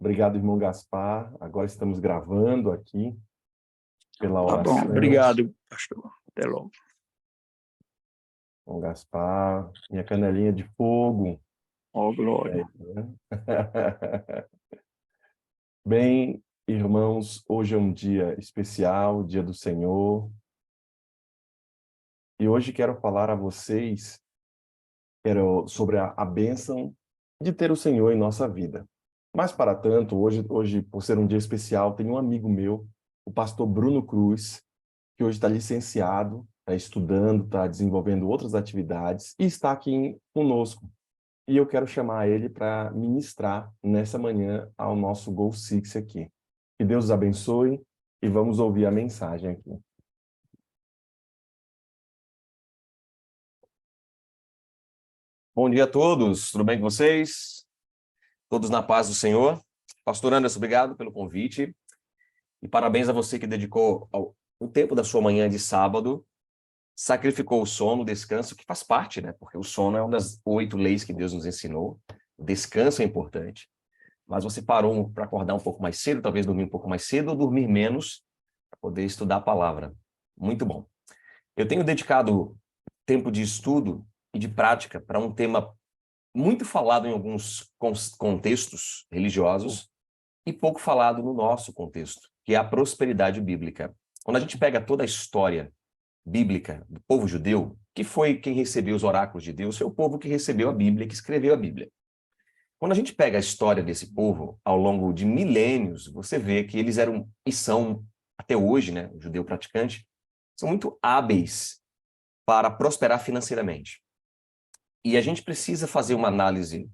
Obrigado, irmão Gaspar. Agora estamos gravando aqui pela Tá bom, oração. obrigado, pastor. Até logo. Irmão Gaspar, minha canelinha de fogo. Ó, glória. Bem, irmãos, hoje é um dia especial, dia do Senhor. E hoje quero falar a vocês sobre a bênção de ter o Senhor em nossa vida. Mas, para tanto, hoje, por ser um dia especial, tem um amigo meu, o pastor Bruno Cruz, que hoje está licenciado, está estudando, está desenvolvendo outras atividades e está aqui conosco. E eu quero chamar ele para ministrar nessa manhã ao nosso Go Six aqui. Que Deus os abençoe e vamos ouvir a mensagem aqui. Bom dia a todos, tudo bem com vocês? Todos na paz do Senhor? Pastor Anderson, obrigado pelo convite e parabéns a você que dedicou o tempo da sua manhã de sábado, sacrificou o sono, o descanso, que faz parte, né? Porque o sono é uma das 8 leis que Deus nos ensinou. O descanso é importante, mas você parou para acordar um pouco mais cedo, talvez dormir um pouco mais cedo ou dormir menos para poder estudar a palavra. Muito bom. Eu tenho dedicado tempo de estudo e de prática para um tema muito falado em alguns contextos religiosos e pouco falado no nosso contexto, que é a prosperidade bíblica. Quando a gente pega toda a história bíblica do povo judeu, que foi quem recebeu os oráculos de Deus, foi o povo que recebeu a Bíblia, que escreveu a Bíblia. Quando a gente pega a história desse povo, ao longo de milênios, você vê que eles eram, e são, até hoje, né, o judeu praticante, são muito hábeis para prosperar financeiramente. E a gente precisa fazer uma análise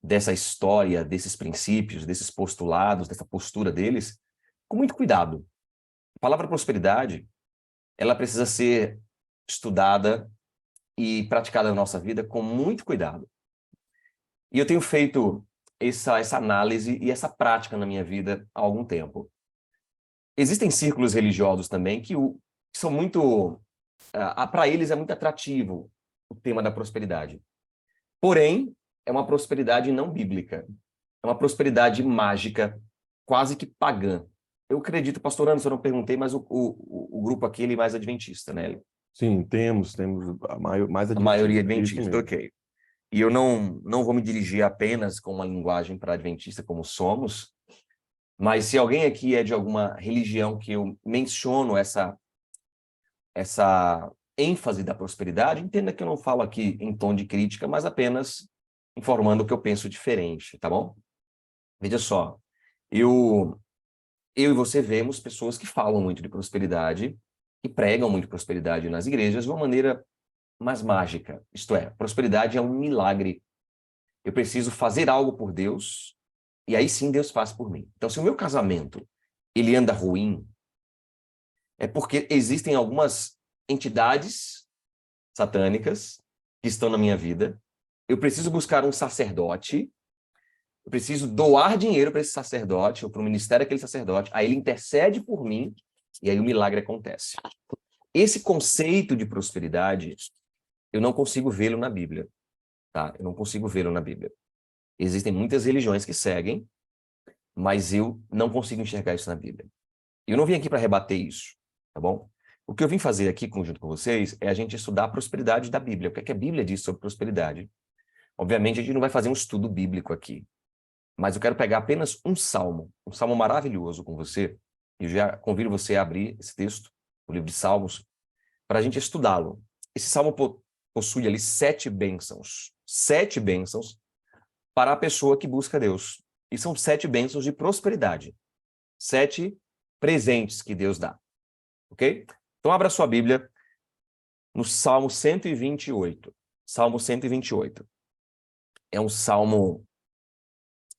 dessa história, desses princípios, desses postulados, dessa postura deles, com muito cuidado. A palavra prosperidade, ela precisa ser estudada e praticada na nossa vida com muito cuidado. E eu tenho feito essa análise e essa prática na minha vida há algum tempo. Existem círculos religiosos também que são muito... para eles é muito atrativo o tema da prosperidade. Porém, é uma prosperidade não bíblica. É uma prosperidade mágica, quase que pagã. Eu acredito, pastor Anderson, eu não perguntei, mas o grupo aqui ele é mais adventista, né? Sim, temos mais A maioria é adventista, isso adventista, mesmo. ok. E eu não vou me dirigir apenas com uma linguagem para adventista como somos, mas se alguém aqui é de alguma religião que eu menciono essa ênfase da prosperidade, entenda que eu não falo aqui em tom de crítica, mas apenas informando que eu penso diferente, tá bom? Veja só, eu e você vemos pessoas que falam muito de prosperidade e pregam muito prosperidade nas igrejas de uma maneira mais mágica. Isto é, prosperidade é um milagre. Eu preciso fazer algo por Deus e aí sim Deus faz por mim. Então, se o meu casamento ele anda ruim, é porque existem algumas entidades satânicas que estão na minha vida. Eu preciso buscar um sacerdote. Eu preciso doar dinheiro para esse sacerdote ou para o ministério daquele sacerdote. Aí ele intercede por mim e aí o milagre acontece. Esse conceito de prosperidade, eu não consigo vê-lo na Bíblia, tá? Eu não consigo vê-lo na Bíblia. Existem muitas religiões que seguem, mas eu não consigo enxergar isso na Bíblia. E eu não vim aqui para rebater isso, tá bom? O que eu vim fazer aqui, junto com vocês, é a gente estudar a prosperidade da Bíblia. O que é que a Bíblia diz sobre prosperidade? Obviamente, a gente não vai fazer um estudo bíblico aqui, mas eu quero pegar apenas um salmo maravilhoso com você, e eu já convido você a abrir esse texto, o livro de Salmos, para a gente estudá-lo. Esse salmo possui ali 7 bênçãos para a pessoa que busca Deus. E são 7 bênçãos de prosperidade, 7 presentes que Deus dá, ok? Então abra sua Bíblia no Salmo 128. Salmo 128. É um salmo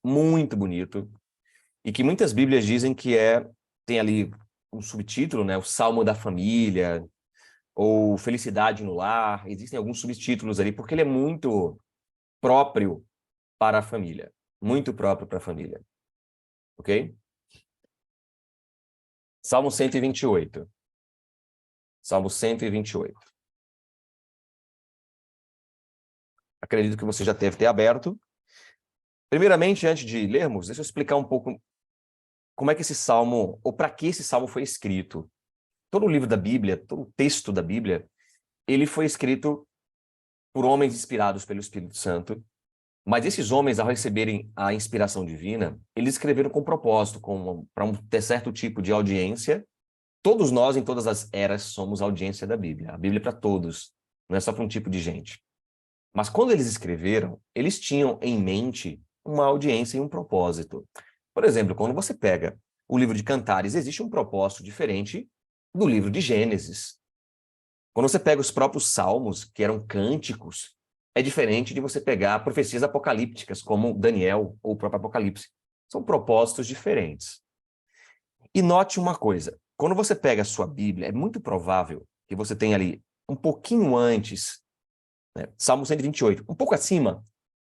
muito bonito, e que muitas Bíblias dizem que tem ali um subtítulo, né? O Salmo da Família, ou Felicidade no Lar. Existem alguns subtítulos ali, porque ele é muito próprio para a família. Muito próprio para a família. Ok? Salmo 128. Salmo 128. Acredito que você já deve ter aberto. Primeiramente, antes de lermos, deixa eu explicar um pouco como é que esse salmo, ou para que esse salmo foi escrito. Todo o livro da Bíblia, todo o texto da Bíblia, ele foi escrito por homens inspirados pelo Espírito Santo, mas esses homens, ao receberem a inspiração divina, eles escreveram com propósito, para ter certo tipo de audiência. Todos nós, em todas as eras, somos a audiência da Bíblia. A Bíblia é para todos, não é só para um tipo de gente. Mas quando eles escreveram, eles tinham em mente uma audiência e um propósito. Por exemplo, quando você pega o livro de Cantares, existe um propósito diferente do livro de Gênesis. Quando você pega os próprios salmos, que eram cânticos, é diferente de você pegar profecias apocalípticas, como Daniel ou o próprio Apocalipse. São propósitos diferentes. E note uma coisa, quando você pega a sua Bíblia, é muito provável que você tenha ali, um pouquinho antes, né, Salmo 128, um pouco acima,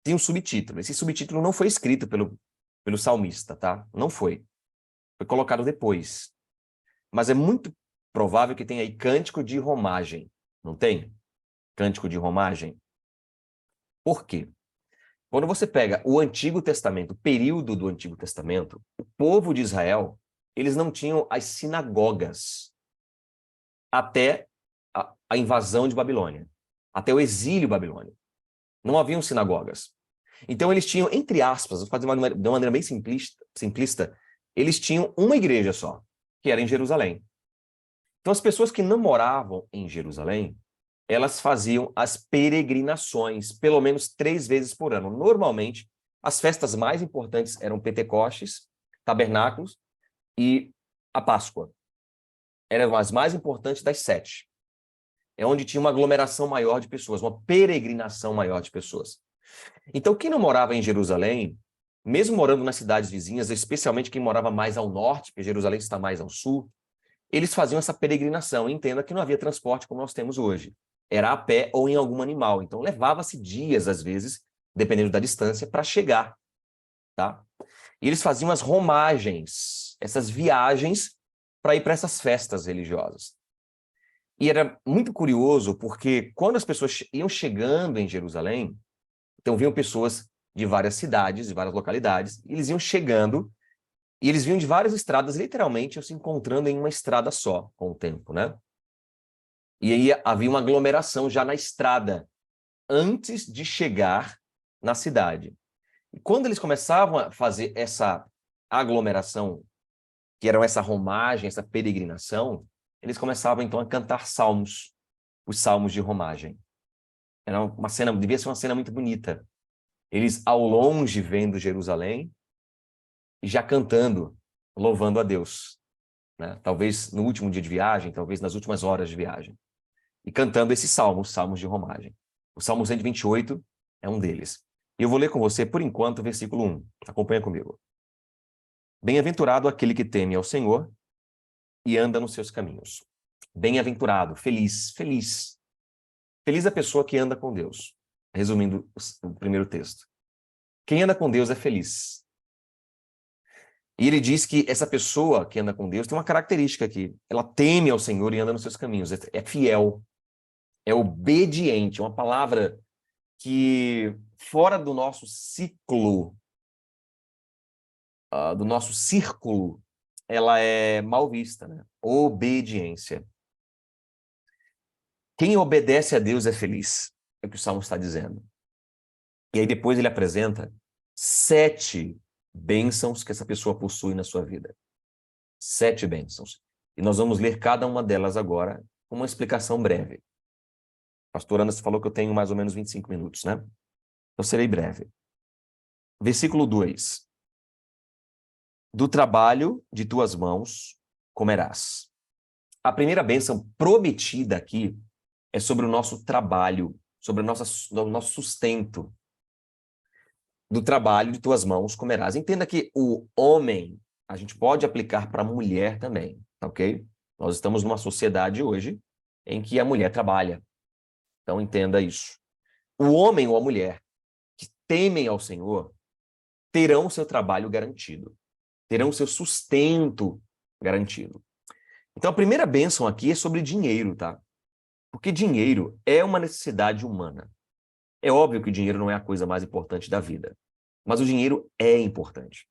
tem um subtítulo. Esse subtítulo não foi escrito pelo salmista, tá? Não foi. Foi colocado depois. Mas é muito provável que tenha aí cântico de romagem. Não tem? Cântico de romagem. Por quê? Quando você pega o Antigo Testamento, o período do Antigo Testamento, o povo de Israel, eles não tinham as sinagogas até a invasão de Babilônia, até o exílio babilônico. Não haviam sinagogas. Então eles tinham, entre aspas, vou fazer de uma maneira bem simplista, eles tinham uma igreja só, que era em Jerusalém. Então as pessoas que não moravam em Jerusalém, elas faziam as peregrinações, pelo menos 3 vezes por ano. Normalmente, as festas mais importantes eram Pentecostes, Tabernáculos e a Páscoa. Eram as mais importantes das 7. É onde tinha uma aglomeração maior de pessoas, uma peregrinação maior de pessoas. Então, quem não morava em Jerusalém, mesmo morando nas cidades vizinhas, especialmente quem morava mais ao norte, porque Jerusalém está mais ao sul, eles faziam essa peregrinação. E entenda que não havia transporte como nós temos hoje. Era a pé ou em algum animal. Então, levava-se dias, às vezes, dependendo da distância, para chegar. Tá? E eles faziam as romagens, essas viagens para ir para essas festas religiosas. E era muito curioso, porque quando as pessoas iam chegando em Jerusalém, então vinham pessoas de várias cidades, de várias localidades, e eles iam chegando, e eles vinham de várias estradas, literalmente, se encontrando em uma estrada só, com o tempo, né? E aí havia uma aglomeração já na estrada, antes de chegar na cidade. E quando eles começavam a fazer essa aglomeração, que era essa romagem, essa peregrinação, eles começavam então a cantar salmos, os salmos de romagem. Era uma cena, devia ser uma cena muito bonita. Eles ao longe vendo Jerusalém e já cantando, louvando a Deus, né? Talvez no último dia de viagem, talvez nas últimas horas de viagem. E cantando esses salmos, salmos de romagem. O Salmo 128 é um deles. E eu vou ler com você, por enquanto, o versículo 1. Acompanha comigo. Bem-aventurado aquele que teme ao Senhor e anda nos seus caminhos. Bem-aventurado, feliz, feliz. Feliz a pessoa que anda com Deus. Resumindo o primeiro texto. Quem anda com Deus é feliz. E ele diz que essa pessoa que anda com Deus tem uma característica aqui. Ela teme ao Senhor e anda nos seus caminhos. É fiel. É obediente. Uma palavra que, fora do nosso ciclo, do nosso círculo, ela é mal vista, né? Obediência. Quem obedece a Deus é feliz. É o que o Salmo está dizendo. E aí depois ele apresenta 7 bênçãos que essa pessoa possui na sua vida. 7 bênçãos. E nós vamos ler cada uma delas agora com uma explicação breve. A pastora Ana falou que eu tenho mais ou menos 25 minutos, né? Eu serei breve. Versículo 2. Do trabalho de tuas mãos comerás. A primeira bênção prometida aqui é sobre o nosso trabalho, sobre o nosso sustento. Do trabalho de tuas mãos comerás. Entenda que o homem, a gente pode aplicar para a mulher também, tá ok? Nós estamos numa sociedade hoje em que a mulher trabalha. Então entenda isso. O homem ou a mulher que temem ao Senhor terão seu trabalho garantido. Terão seu sustento garantido. Então a primeira bênção aqui é sobre dinheiro, tá? Porque dinheiro é uma necessidade humana. É óbvio que o dinheiro não é a coisa mais importante da vida. Mas o dinheiro é importante.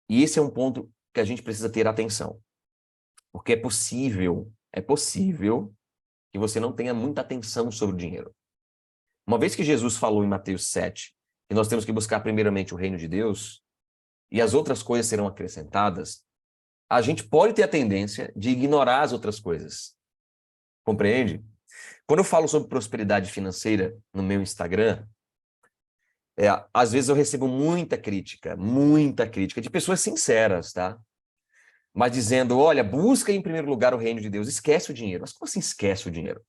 E esse é um ponto que a gente precisa ter atenção. Porque é possível que você não tenha muita atenção sobre o dinheiro. Uma vez que Jesus falou em Mateus 7, que nós temos que buscar primeiramente o reino de Deus, e as outras coisas serão acrescentadas, a gente pode ter a tendência de ignorar as outras coisas. Compreende? Quando eu falo sobre prosperidade financeira no meu Instagram, às vezes eu recebo muita crítica de pessoas sinceras, tá? Mas dizendo, olha, busca em primeiro lugar o reino de Deus, esquece o dinheiro. Mas como assim esquece o dinheiro?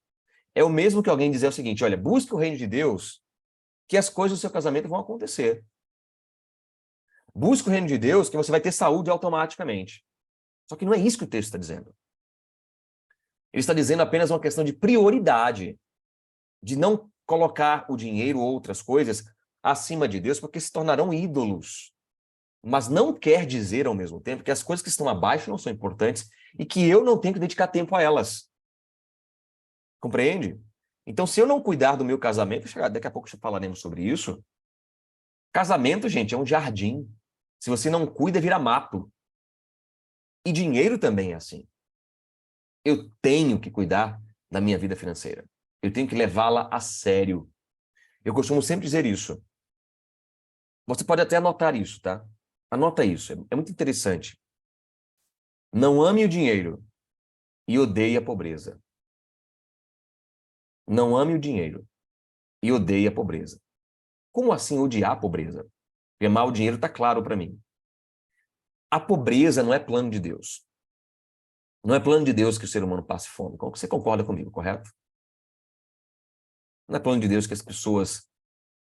É o mesmo que alguém dizer o seguinte, olha, busque o reino de Deus, que as coisas do seu casamento vão acontecer. Busque o reino de Deus, que você vai ter saúde automaticamente. Só que não é isso que o texto está dizendo. Ele está dizendo apenas uma questão de prioridade, de não colocar o dinheiro ou outras coisas acima de Deus, porque se tornarão ídolos. Mas não quer dizer, ao mesmo tempo, que as coisas que estão abaixo não são importantes e que eu não tenho que dedicar tempo a elas. Compreende? Então, se eu não cuidar do meu casamento, daqui a pouco falaremos sobre isso. Casamento, gente, é um jardim. Se você não cuida, vira mato. E dinheiro também é assim. Eu tenho que cuidar da minha vida financeira. Eu tenho que levá-la a sério. Eu costumo sempre dizer isso. Você pode até anotar isso, tá? Anota isso, é muito interessante. Não ame o dinheiro e odeie a pobreza. Não ame o dinheiro e odeie a pobreza. Como assim odiar a pobreza? Porque amar o dinheiro está claro para mim. A pobreza não é plano de Deus. Não é plano de Deus que o ser humano passe fome. Você concorda comigo, correto? Não é plano de Deus que as pessoas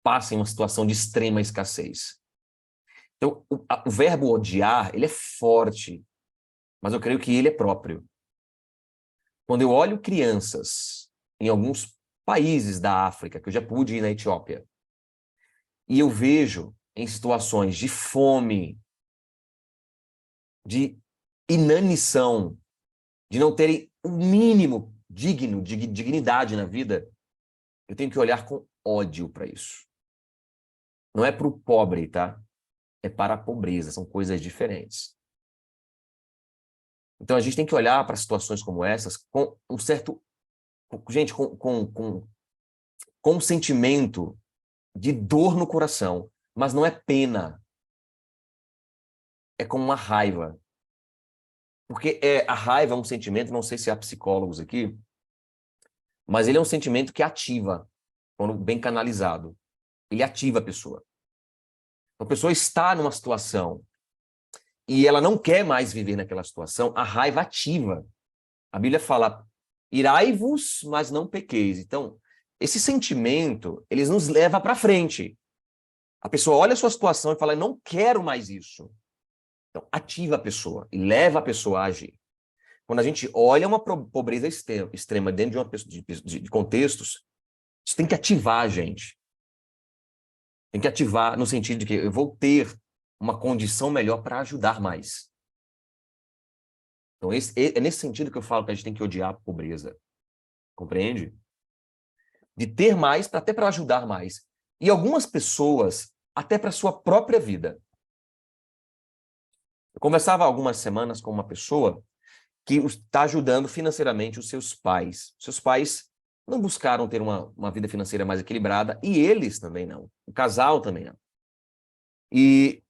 passem uma situação de extrema escassez. Então, o verbo odiar, ele é forte, mas eu creio que ele é próprio. Quando eu olho crianças em alguns países da África, que eu já pude ir na Etiópia, e eu vejo em situações de fome, de inanição, de não terem o mínimo digno, de dignidade na vida, eu tenho que olhar com ódio para isso. Não é para o pobre, tá? É para a pobreza, são coisas diferentes. Então a gente tem que olhar para situações como essas com um certo, gente, com um sentimento de dor no coração, mas não é pena. É como uma raiva. Porque a raiva é um sentimento, não sei se há psicólogos aqui, mas ele é um sentimento que ativa, quando bem canalizado. Ele ativa a pessoa. A pessoa está numa situação e ela não quer mais viver naquela situação, a raiva ativa. A Bíblia fala, irai-vos, mas não pequeis. Então, esse sentimento, ele nos leva para frente. A pessoa olha a sua situação e fala, eu não quero mais isso. Então, ativa a pessoa e leva a pessoa a agir. Quando a gente olha uma pobreza extrema dentro de contextos, isso tem que ativar a gente. Tem que ativar no sentido de que eu vou ter uma condição melhor para ajudar mais. Então, é nesse sentido que eu falo que a gente tem que odiar a pobreza. Compreende? De ter mais, até para ajudar mais. E algumas pessoas, até para a sua própria vida. Eu conversava há algumas semanas com uma pessoa que está ajudando financeiramente os seus pais. Seus pais não buscaram ter uma vida financeira mais equilibrada, e eles também não. O casal também não. E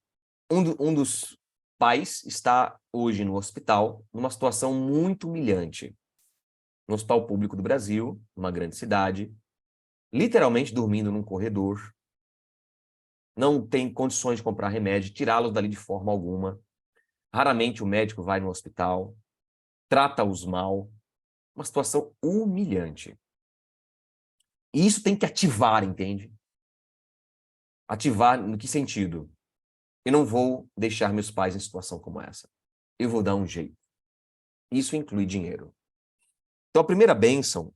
um dos pais está hoje no hospital, numa situação muito humilhante. No hospital público do Brasil, numa grande cidade, literalmente dormindo num corredor, não tem condições de comprar remédio, tirá-los dali de forma alguma. Raramente o médico vai no hospital, trata-os mal. Uma situação humilhante. E isso tem que ativar, entende? Ativar no que sentido? Eu não vou deixar meus pais em situação como essa. Eu vou dar um jeito. Isso inclui dinheiro. Então, a primeira bênção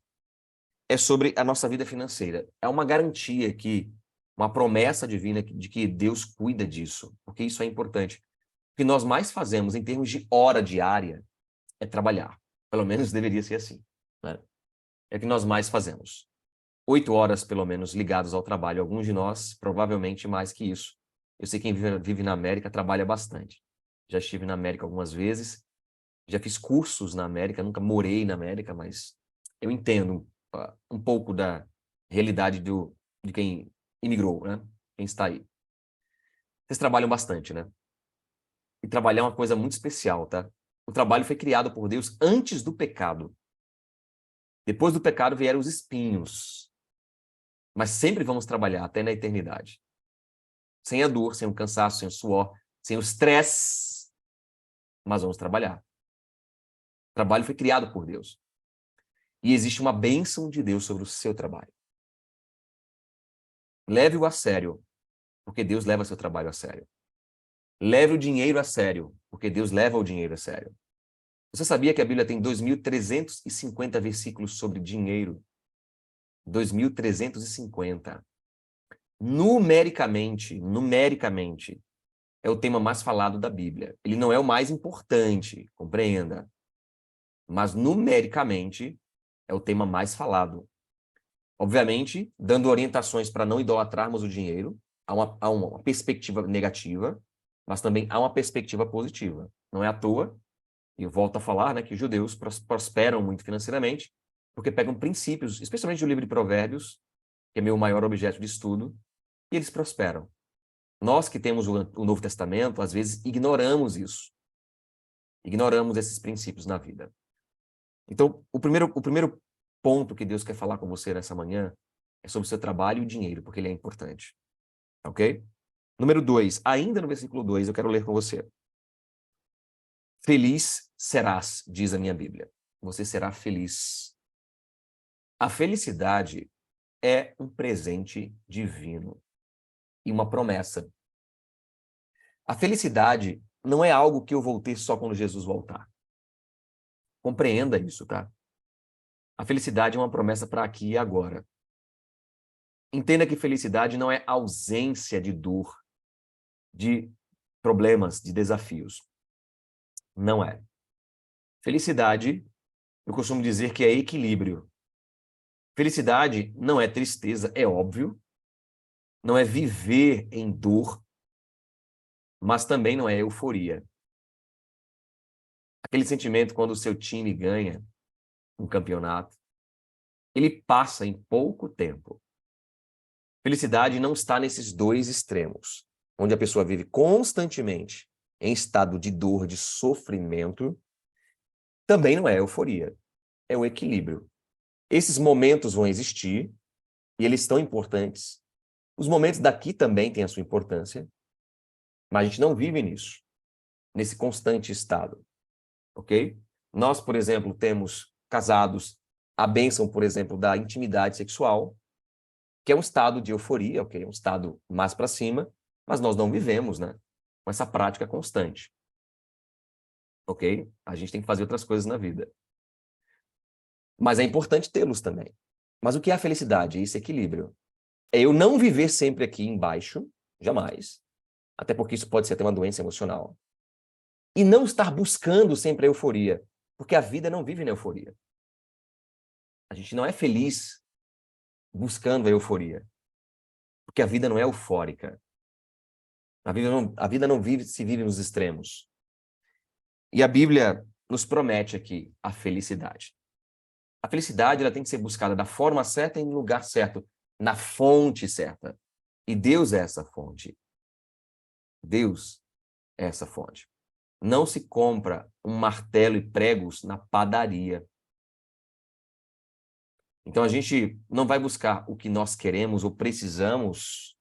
é sobre a nossa vida financeira. É uma garantia aqui, uma promessa divina de que Deus cuida disso, porque isso é importante. O que nós mais fazemos em termos de hora diária é trabalhar. Pelo menos deveria ser assim, né? É o que nós mais fazemos. 8 horas, pelo menos, ligados ao trabalho. Alguns de nós, provavelmente mais que isso. Eu sei que quem vive na América trabalha bastante. Já estive na América algumas vezes, já fiz cursos na América, nunca morei na América, mas eu entendo um pouco da realidade de quem imigrou, né? Quem está aí. Vocês trabalham bastante, né? E trabalhar é uma coisa muito especial, tá? O trabalho foi criado por Deus antes do pecado. Depois do pecado vieram os espinhos. Mas sempre vamos trabalhar até na eternidade. Sem a dor, sem o cansaço, sem o suor, sem o estresse. Mas vamos trabalhar. O trabalho foi criado por Deus. E existe uma bênção de Deus sobre o seu trabalho. Leve-o a sério, porque Deus leva seu trabalho a sério. Leve o dinheiro a sério, porque Deus leva o dinheiro a sério. Você sabia que a Bíblia tem 2.350 versículos sobre dinheiro? 2.350. Numericamente, é o tema mais falado da Bíblia. Ele não é o mais importante, compreenda. Mas numericamente é o tema mais falado. Obviamente, dando orientações para não idolatrarmos o dinheiro, há uma perspectiva negativa, mas também há uma perspectiva positiva. Não é à toa, e eu volto a falar, né, que os judeus prosperam muito financeiramente, porque pegam princípios, especialmente do livro de Provérbios, que é meu maior objeto de estudo, e eles prosperam. Nós que temos o Novo Testamento, às vezes ignoramos isso. Ignoramos esses princípios na vida. Então, o primeiro ponto que Deus quer falar com você nessa manhã é sobre o seu trabalho e o dinheiro, porque ele é importante. Ok? Número 2, ainda no versículo 2, eu quero ler com você. Feliz serás, diz a minha Bíblia. Você será feliz. A felicidade é um presente divino e uma promessa. A felicidade não é algo que eu vou ter só quando Jesus voltar. Compreenda isso, tá? A felicidade é uma promessa para aqui e agora. Entenda que felicidade não é ausência de dor, de problemas, de desafios. Não é. Felicidade, eu costumo dizer que é equilíbrio. Felicidade não é tristeza, é óbvio. Não é viver em dor, mas também não é euforia. Aquele sentimento quando o seu time ganha um campeonato, ele passa em pouco tempo. Felicidade não está nesses dois extremos, onde a pessoa vive constantemente em estado de dor, de sofrimento. Também não é euforia, é o equilíbrio. Esses momentos vão existir e eles estão importantes. Os momentos daqui também têm a sua importância, mas a gente não vive nisso, nesse constante estado, ok? Nós, por exemplo, temos casados a bênção, por exemplo, da intimidade sexual, que é um estado de euforia, ok? Um estado mais para cima, mas nós não vivemos, né? Com essa prática constante, ok? A gente tem que fazer outras coisas na vida. Mas é importante tê-los também. Mas o que é a felicidade? É esse equilíbrio. É eu não viver sempre aqui embaixo, jamais, até porque isso pode ser até uma doença emocional. E não estar buscando sempre a euforia, porque a vida não vive na euforia. A gente não é feliz buscando a euforia, porque a vida não é eufórica. A vida não se vive nos extremos. E a Bíblia nos promete aqui a felicidade. A felicidade ela tem que ser buscada da forma certa e no lugar certo, na fonte certa. E Deus é essa fonte. Deus é essa fonte. Não se compra um martelo e pregos na padaria. Então, a gente não vai buscar o que nós queremos ou precisamos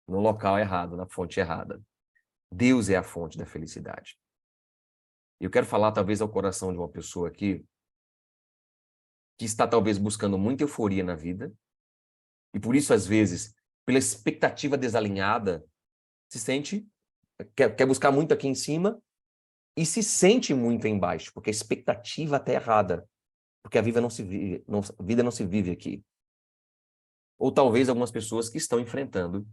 no local errado, na fonte errada. Deus é a fonte da felicidade. Eu quero falar, talvez, ao coração de uma pessoa aqui que está, talvez, buscando muita euforia na vida e, por isso, às vezes, pela expectativa desalinhada, se sente, quer buscar muito aqui em cima e se sente muito embaixo, porque a expectativa está errada. Porque a vida não se vive aqui. Ou talvez algumas pessoas que estão enfrentando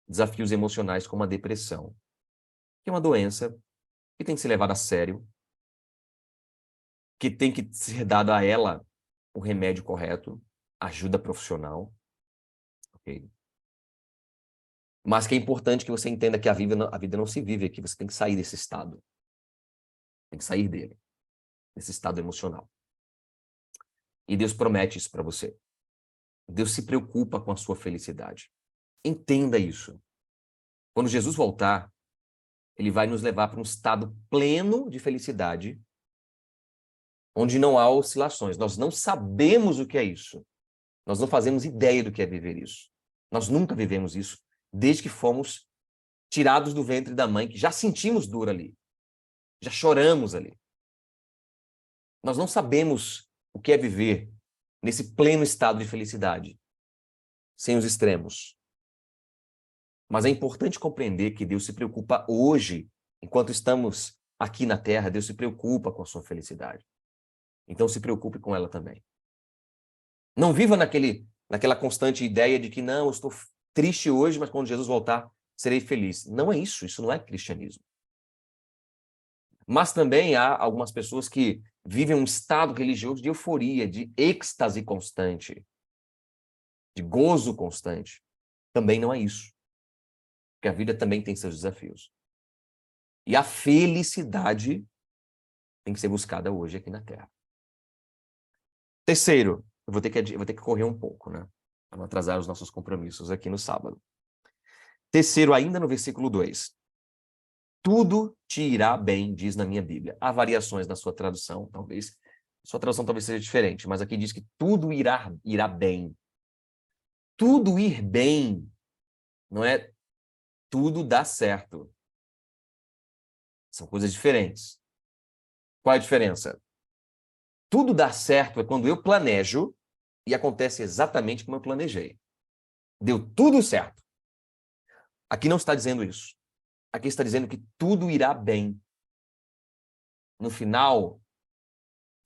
desafios emocionais como a depressão, que é uma doença que tem que ser levada a sério, que tem que ser dado a ela o remédio correto, ajuda profissional, ok? Mas que é importante que você entenda que a vida não se vive aqui, você tem que sair desse estado. Tem que sair dele, desse estado emocional. E Deus promete isso para você. Deus se preocupa com a sua felicidade. Entenda isso. Quando Jesus voltar, ele vai nos levar para um estado pleno de felicidade, onde não há oscilações. Nós não sabemos o que é isso. Nós não fazemos ideia do que é viver isso. Nós nunca vivemos isso, desde que fomos tirados do ventre da mãe, que já sentimos dor ali. Já choramos ali. Nós não sabemos o que é viver nesse pleno estado de felicidade, sem os extremos. Mas é importante compreender que Deus se preocupa hoje, enquanto estamos aqui na Terra, Deus se preocupa com a sua felicidade. Então se preocupe com ela também. Não viva naquela constante ideia de que não, eu estou triste hoje, mas quando Jesus voltar, serei feliz. Não é isso, isso não é cristianismo. Mas também há algumas pessoas que vivem um estado religioso de euforia, de êxtase constante, de gozo constante. Também não é isso. Porque a vida também tem seus desafios. E a felicidade tem que ser buscada hoje aqui na Terra. Terceiro, eu vou ter que correr um pouco, né? Para não atrasar os nossos compromissos aqui no sábado. Terceiro, ainda no versículo 2. Tudo te irá bem, diz na minha Bíblia. Há variações na sua tradução, talvez. Sua tradução talvez seja diferente, mas aqui diz que tudo irá bem. Tudo ir bem não é tudo dá certo. São coisas diferentes. Qual é a diferença? Tudo dar certo é quando eu planejo e acontece exatamente como eu planejei. Deu tudo certo. Aqui não está dizendo isso. Aqui está dizendo que tudo irá bem. No final,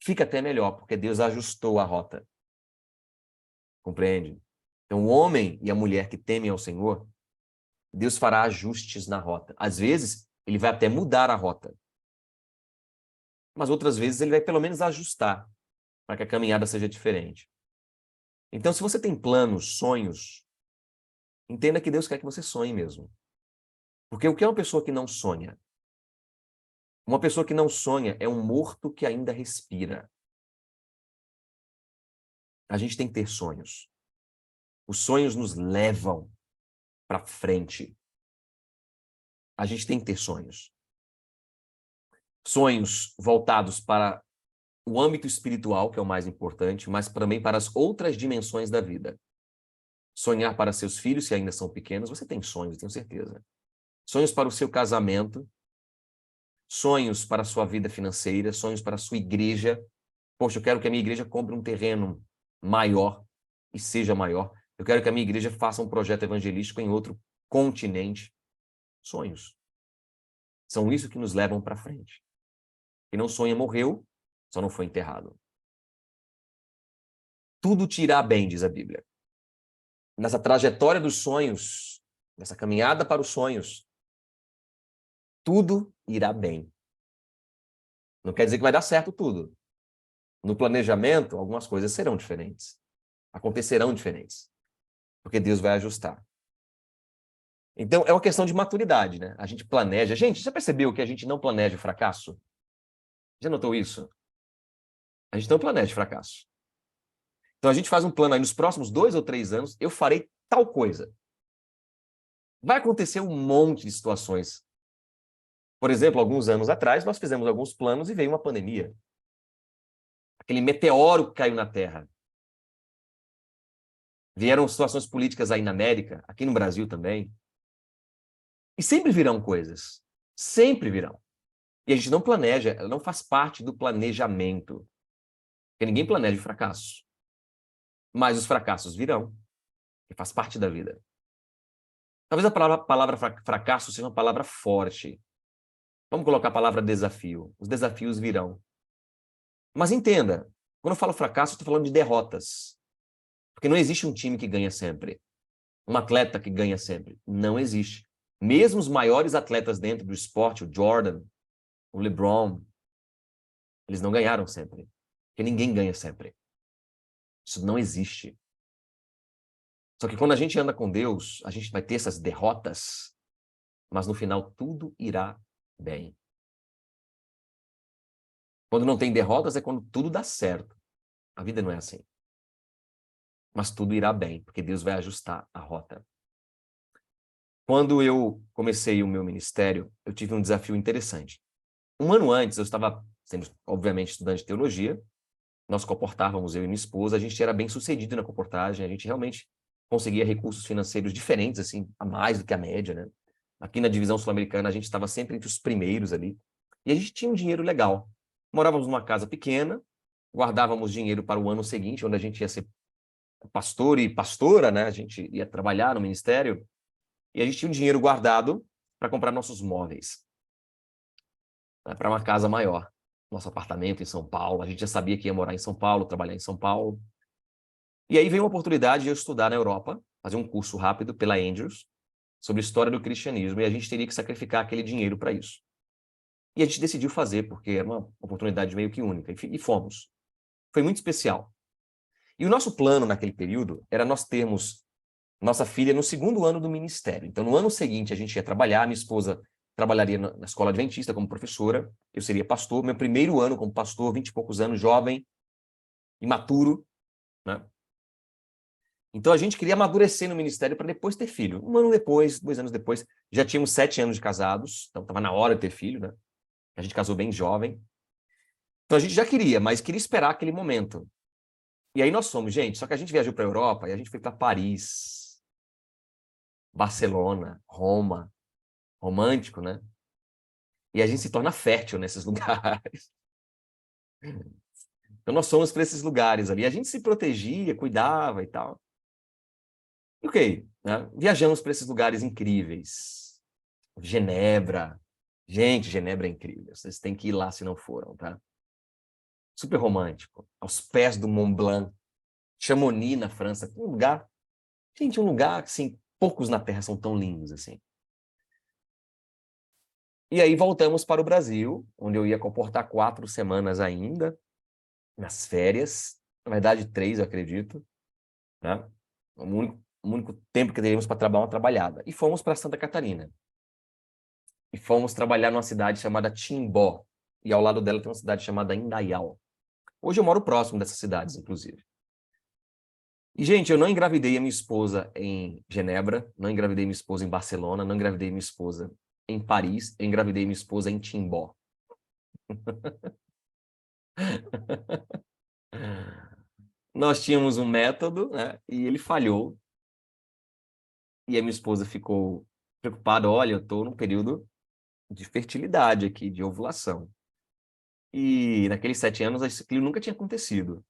fica até melhor, porque Deus ajustou a rota. Compreende? Então, o homem e a mulher que temem ao Senhor, Deus fará ajustes na rota. Às vezes, ele vai até mudar a rota. Mas outras vezes, ele vai pelo menos ajustar, para que a caminhada seja diferente. Então, se você tem planos, sonhos, entenda que Deus quer que você sonhe mesmo. Porque o que é uma pessoa que não sonha? Uma pessoa que não sonha é um morto que ainda respira. A gente tem que ter sonhos. Os sonhos nos levam para frente. A gente tem que ter sonhos. Sonhos voltados para o âmbito espiritual, que é o mais importante, mas também para as outras dimensões da vida. Sonhar para seus filhos, se ainda são pequenos, você tem sonhos, tenho certeza. Sonhos para o seu casamento, sonhos para a sua vida financeira, sonhos para a sua igreja. Poxa, eu quero que a minha igreja compre um terreno maior e seja maior. Eu quero que a minha igreja faça um projeto evangelístico em outro continente. Sonhos. São isso que nos levam para frente. Quem não sonha morreu, só não foi enterrado. Tudo te irá bem, diz a Bíblia. Nessa trajetória dos sonhos, nessa caminhada para os sonhos, tudo irá bem. Não quer dizer que vai dar certo tudo. No planejamento, algumas coisas serão diferentes. Acontecerão diferentes. Porque Deus vai ajustar. Então, é uma questão de maturidade, né? A gente planeja. Gente, já percebeu que a gente não planeja o fracasso? Já notou isso? A gente não planeja o fracasso. Então, a gente faz um plano aí, nos próximos 2 ou 3 anos, eu farei tal coisa. Vai acontecer um monte de situações. Por exemplo, alguns anos atrás, nós fizemos alguns planos e veio uma pandemia. Aquele meteoro que caiu na Terra. Vieram situações políticas aí na América, aqui no Brasil também. E sempre virão coisas. Sempre virão. E a gente não planeja, ela não faz parte do planejamento. Porque ninguém planeja o fracasso. Mas os fracassos virão. E faz parte da vida. Talvez a palavra fracasso seja uma palavra forte. Vamos colocar a palavra desafio. Os desafios virão. Mas entenda, quando eu falo fracasso, eu estou falando de derrotas. Porque não existe um time que ganha sempre. Um atleta que ganha sempre. Não existe. Mesmo os maiores atletas dentro do esporte, o Jordan, o LeBron, eles não ganharam sempre. Porque ninguém ganha sempre. Isso não existe. Só que quando a gente anda com Deus, a gente vai ter essas derrotas, mas no final tudo irá bem. Quando não tem derrotas é quando tudo dá certo. A vida não é assim. Mas tudo irá bem, porque Deus vai ajustar a rota. Quando eu comecei o meu ministério, eu tive um desafio interessante. Um ano antes, eu estava sendo, obviamente, estudante de teologia. Nós comportávamos, eu e minha esposa, a gente era bem sucedido na comportagem, a gente realmente conseguia recursos financeiros diferentes, assim, a mais do que a média, né? Aqui na divisão sul-americana, a gente estava sempre entre os primeiros ali. E a gente tinha um dinheiro legal. Morávamos numa casa pequena, guardávamos dinheiro para o ano seguinte, onde a gente ia ser pastor e pastora, né? A gente ia trabalhar no ministério. E a gente tinha um dinheiro guardado para comprar nossos móveis, né? Para uma casa maior. Nosso apartamento em São Paulo. A gente já sabia que ia morar em São Paulo, trabalhar em São Paulo. E aí veio uma oportunidade de eu estudar na Europa, fazer um curso rápido pela Andrews, sobre história do cristianismo, e a gente teria que sacrificar aquele dinheiro para isso. E a gente decidiu fazer, porque era uma oportunidade meio que única, e fomos. Foi muito especial. E o nosso plano naquele período era nós termos nossa filha no segundo ano do ministério. Então, no ano seguinte, a gente ia trabalhar, minha esposa trabalharia na escola adventista como professora, eu seria pastor, meu primeiro ano como pastor, 20 e poucos anos, jovem, imaturo, né? Então, a gente queria amadurecer no ministério para depois ter filho. Um ano depois, 2 anos depois, já tínhamos 7 anos de casados, então estava na hora de ter filho, né? A gente casou bem jovem. Então, a gente já queria, mas queria esperar aquele momento. E aí nós fomos, gente, só que a gente viajou para a Europa e a gente foi para Paris, Barcelona, Roma, romântico, né? E a gente se torna fértil nesses lugares. Então, nós fomos para esses lugares ali. A gente se protegia, cuidava e tal. E ok, né? Viajamos para esses lugares incríveis. Genebra. Gente, Genebra é incrível. Vocês têm que ir lá se não foram, tá? Super romântico. Aos pés do Mont Blanc. Chamonix, na França. Um lugar... Gente, um lugar, assim, poucos na Terra são tão lindos, assim. E aí voltamos para o Brasil, onde eu ia comportar 4 semanas ainda, nas férias. Na verdade, 3, eu acredito, né? O único tempo que teríamos para trabalhar uma trabalhada. E fomos para Santa Catarina. E fomos trabalhar numa cidade chamada Timbó. E ao lado dela tem uma cidade chamada Indaial. Hoje eu moro próximo dessas cidades, inclusive. E, gente, eu não engravidei a minha esposa em Genebra, não engravidei minha esposa em Barcelona, não engravidei minha esposa em Paris, eu engravidei minha esposa em Timbó. Nós tínhamos um método, né? E ele falhou. E a minha esposa ficou preocupada. Olha, eu estou num período de fertilidade aqui, de ovulação. E naqueles 7 anos, aquilo nunca tinha acontecido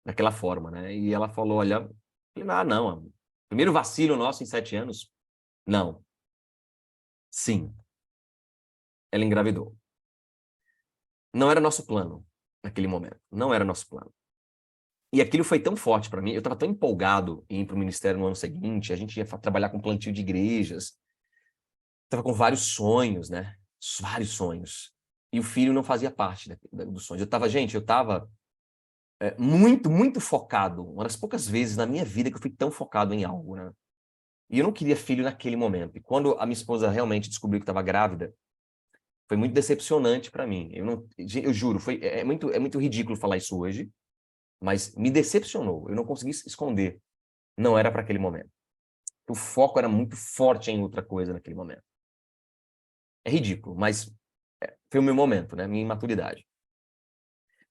daquela forma, né? E ela falou, olha, não, primeiro vacilo nosso em 7 anos? Não. Sim, ela engravidou. Não era nosso plano naquele momento. Não era nosso plano. E aquilo foi tão forte para mim, eu estava tão empolgado em ir para o ministério no ano seguinte, a gente ia trabalhar com plantio de igrejas, estava com vários sonhos, né? Vários sonhos. E o filho não fazia parte dos sonhos. Eu estava muito, muito focado. Uma das poucas vezes na minha vida que eu fui tão focado em algo, né? E eu não queria filho naquele momento. E quando a minha esposa realmente descobriu que estava grávida, foi muito decepcionante para mim. Eu juro, é muito ridículo falar isso hoje, mas me decepcionou. Eu não consegui esconder. Não era para aquele momento. O foco era muito forte em outra coisa naquele momento. É ridículo, mas foi o meu momento, né? Minha imaturidade.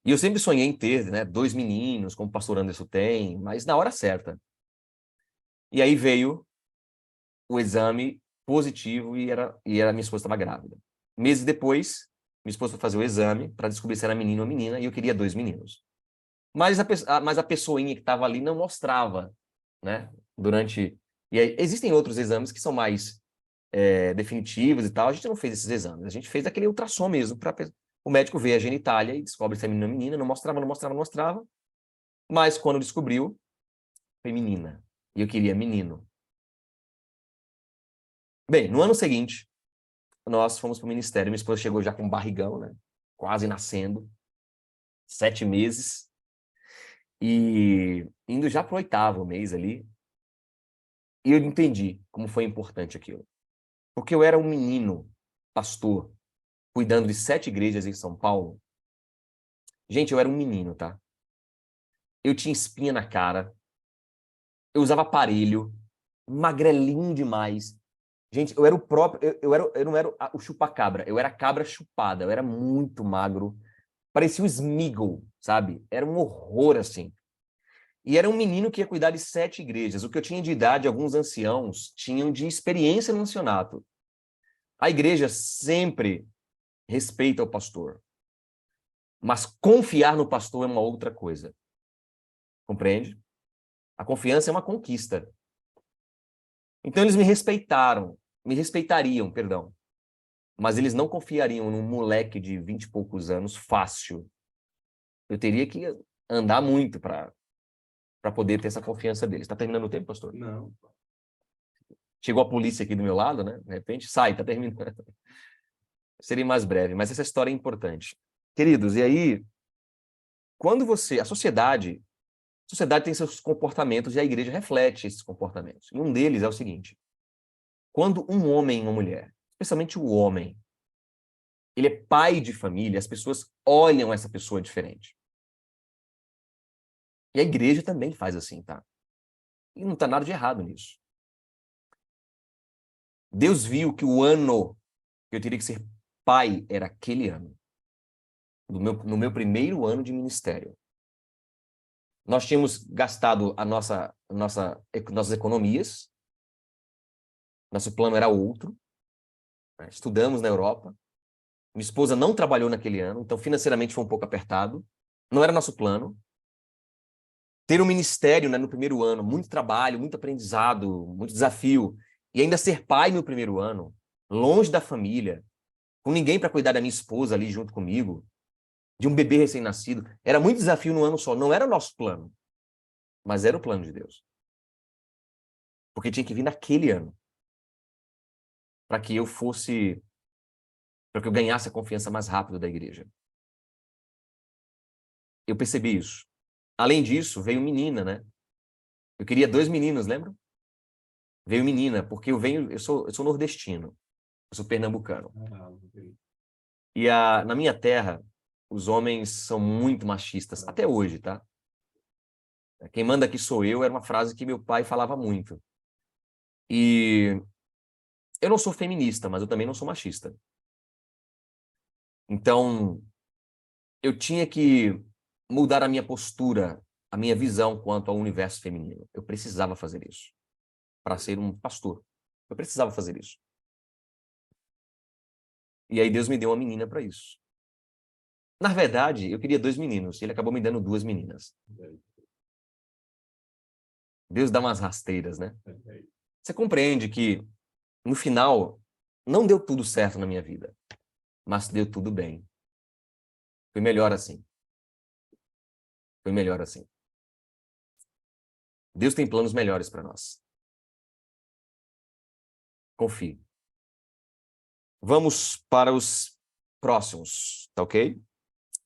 E eu sempre sonhei em ter, né, 2 meninos, como o pastor Anderson tem, mas na hora certa. E aí veio o exame positivo e minha esposa estava grávida. Meses depois, minha esposa foi fazer o exame para descobrir se era menino ou menina e eu queria 2 meninos. Mas a pessoinha que estava ali não mostrava, né? E aí, existem outros exames que são mais definitivos e tal. A gente não fez esses exames. A gente fez aquele ultrassom mesmo para o médico ver a genitália e descobre se é menino ou menina. Não mostrava, não mostrava, não mostrava. Mas quando descobriu, foi menina. E eu queria menino. Bem, no ano seguinte, nós fomos para o ministério. Minha esposa chegou já com um barrigão, né? Quase nascendo. 7 meses. E indo já para o 8º mês ali, E eu entendi como foi importante aquilo. Porque eu era um menino pastor, cuidando de 7 igrejas em São Paulo. Gente, eu era um menino, tá? Eu tinha espinha na cara, eu usava aparelho, magrelinho demais. Gente, eu era o próprio, eu não era o chupa-cabra, eu era a cabra chupada, eu era muito magro. Parecia o Smeagol, sabe? Era um horror, assim. E era um menino que ia cuidar de 7 igrejas. O que eu tinha de idade, alguns anciãos tinham de experiência no ancianato. A igreja sempre respeita o pastor. Mas confiar no pastor é uma outra coisa. Compreende? A confiança é uma conquista. Então eles me respeitariam, perdão. Mas eles não confiariam num moleque de 20 e poucos anos fácil. Eu teria que andar muito para poder ter essa confiança deles. Está terminando o tempo, pastor? Não. Chegou a polícia aqui do meu lado, né? De repente, sai, está terminando. Seria mais breve, mas essa história é importante. Queridos, e aí, quando você... A sociedade tem seus comportamentos e a igreja reflete esses comportamentos. E um deles é o seguinte: quando um homem e uma mulher, especialmente o homem, ele é pai de família, as pessoas olham essa pessoa diferente. E a igreja também faz assim, tá? E não está nada de errado nisso. Deus viu que o ano que eu teria que ser pai era aquele ano. No meu primeiro ano de ministério. Nós tínhamos gastado nossas economias. Nosso plano era outro. Né? Estudamos na Europa. Minha esposa não trabalhou naquele ano, então financeiramente foi um pouco apertado. Não era nosso plano. Ter um ministério, né, no primeiro ano, muito trabalho, muito aprendizado, muito desafio. E ainda ser pai no primeiro ano, longe da família, com ninguém para cuidar da minha esposa ali junto comigo, de um bebê recém-nascido. Era muito desafio no ano só. Não era o nosso plano, mas era o plano de Deus. Porque tinha que vir naquele ano. Para que eu ganhasse a confiança mais rápido da igreja. Eu percebi isso. Além disso, veio menina, né? Eu queria 2 meninos, lembra? Veio menina, porque eu sou nordestino. Eu sou pernambucano. E na minha terra, os homens são muito machistas, até hoje, tá? Quem manda aqui sou eu, era uma frase que meu pai falava muito. E eu não sou feminista, mas eu também não sou machista. Então, eu tinha que mudar a minha postura, a minha visão quanto ao universo feminino. Eu precisava fazer isso. Para ser um pastor. Eu precisava fazer isso. E aí Deus me deu uma menina para isso. Na verdade, eu queria 2 meninos, e ele acabou me dando 2 meninas. Deus dá umas rasteiras, né? Você compreende que, no final, não deu tudo certo na minha vida, mas deu tudo bem. Foi melhor assim. Foi melhor assim. Deus tem planos melhores para nós. Confie. Vamos para os próximos, tá ok?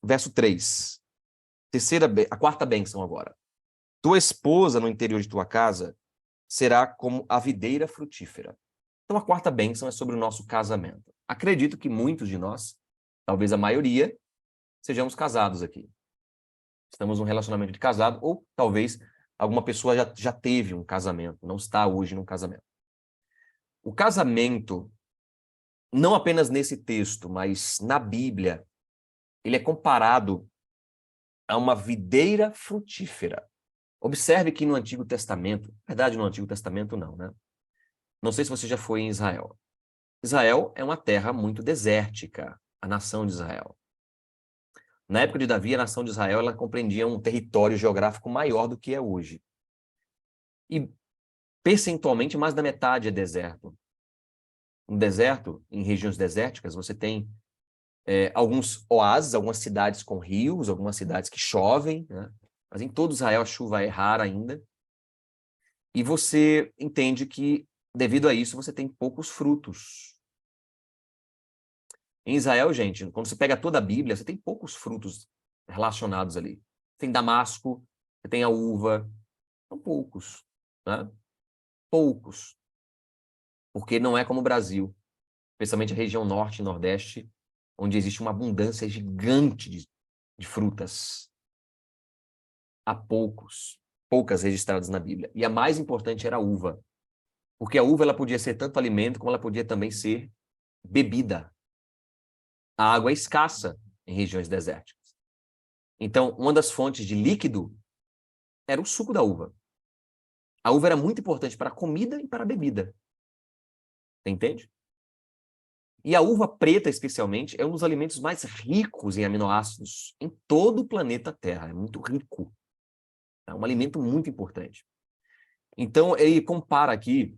Verso 3. A quarta bênção agora. Tua esposa no interior de tua casa será como a videira frutífera. Então a quarta bênção é sobre o nosso casamento. Acredito que muitos de nós, talvez a maioria, sejamos casados aqui. Estamos num relacionamento de casado, ou talvez alguma pessoa já teve um casamento, não está hoje num casamento. O casamento, não apenas nesse texto, mas na Bíblia, ele é comparado a uma videira frutífera. Observe que no Antigo Testamento, na verdade no Antigo Testamento não, né? Não sei se você já foi em Israel. Israel é uma terra muito desértica, a nação de Israel. Na época de Davi, a nação de Israel ela compreendia um território geográfico maior do que é hoje. E, percentualmente, mais da metade é deserto. No deserto, em regiões desérticas, você tem alguns oásis, algumas cidades com rios, algumas cidades que chovem, né? Mas em todo Israel a chuva é rara ainda. E você entende que, devido a isso, você tem poucos frutos. Em Israel, gente, quando você pega toda a Bíblia, você tem poucos frutos relacionados ali. Tem damasco, você tem a uva, são poucos, né? poucos. Porque não é como o Brasil, especialmente a região norte e nordeste, onde existe uma abundância gigante de frutas. Há poucas registradas na Bíblia. E a mais importante era a uva. Porque a uva ela podia ser tanto alimento, como ela podia também ser bebida. A água é escassa em regiões desérticas. Então, uma das fontes de líquido era o suco da uva. A uva era muito importante para a comida e para a bebida. Você entende? E a uva preta, especialmente, é um dos alimentos mais ricos em aminoácidos em todo o planeta Terra. É muito rico. É um alimento muito importante. Então, ele compara aqui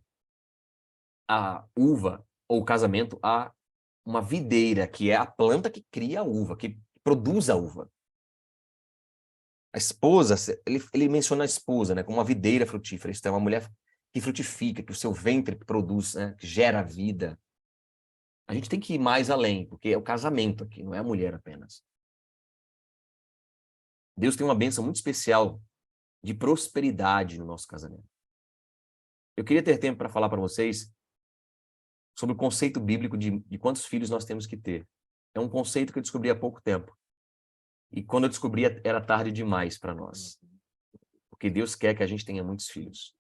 a uva ou o casamento a uma videira, que é a planta que cria a uva, que produz a uva. A esposa, ele menciona a esposa, né, como uma videira frutífera. Isso é uma mulher que frutifica, que o seu ventre produz, né, que gera vida. A gente tem que ir mais além, porque é o casamento aqui, não é a mulher apenas. Deus tem uma bênção muito especial de prosperidade no nosso casamento. Eu queria ter tempo para falar para vocês sobre o conceito bíblico de quantos filhos nós temos que ter. É um conceito que eu descobri há pouco tempo. E quando eu descobri, era tarde demais para nós. Porque Deus quer que a gente tenha muitos filhos.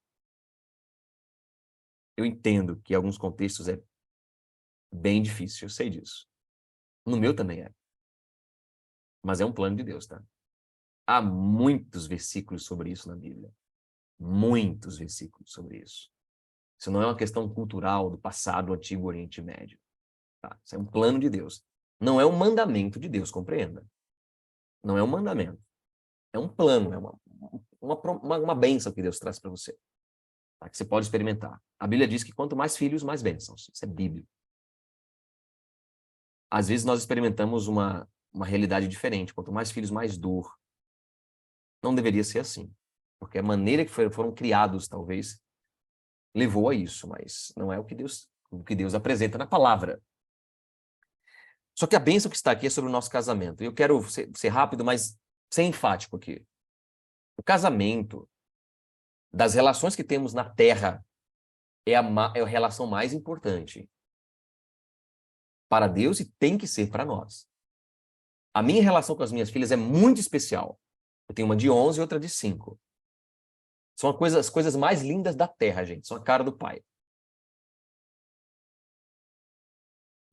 Eu entendo que em alguns contextos é bem difícil, eu sei disso. No meu também é. Mas é um plano de Deus, tá? Há muitos versículos sobre isso na Bíblia. Muitos versículos sobre isso. Isso não é uma questão cultural do passado, do Antigo Oriente Médio. Tá? Isso é um plano de Deus. Não é um mandamento de Deus, compreenda. Não é um mandamento. É um plano, é uma bênção que Deus traz para você. Tá? Que você pode experimentar. A Bíblia diz que quanto mais filhos, mais bênçãos. Isso é bíblico. Às vezes nós experimentamos uma realidade diferente. Quanto mais filhos, mais dor. Não deveria ser assim. Porque a maneira que foram criados, talvez, levou a isso, mas não é o que Deus apresenta na palavra. Só que a bênção que está aqui é sobre o nosso casamento. Eu quero ser rápido, mas ser enfático aqui. O casamento, das relações que temos na Terra, é a relação mais importante para Deus e tem que ser para nós. A minha relação com as minhas filhas é muito especial. Eu tenho uma de 11 e outra de 5. São as coisas mais lindas da Terra, gente. São a cara do Pai.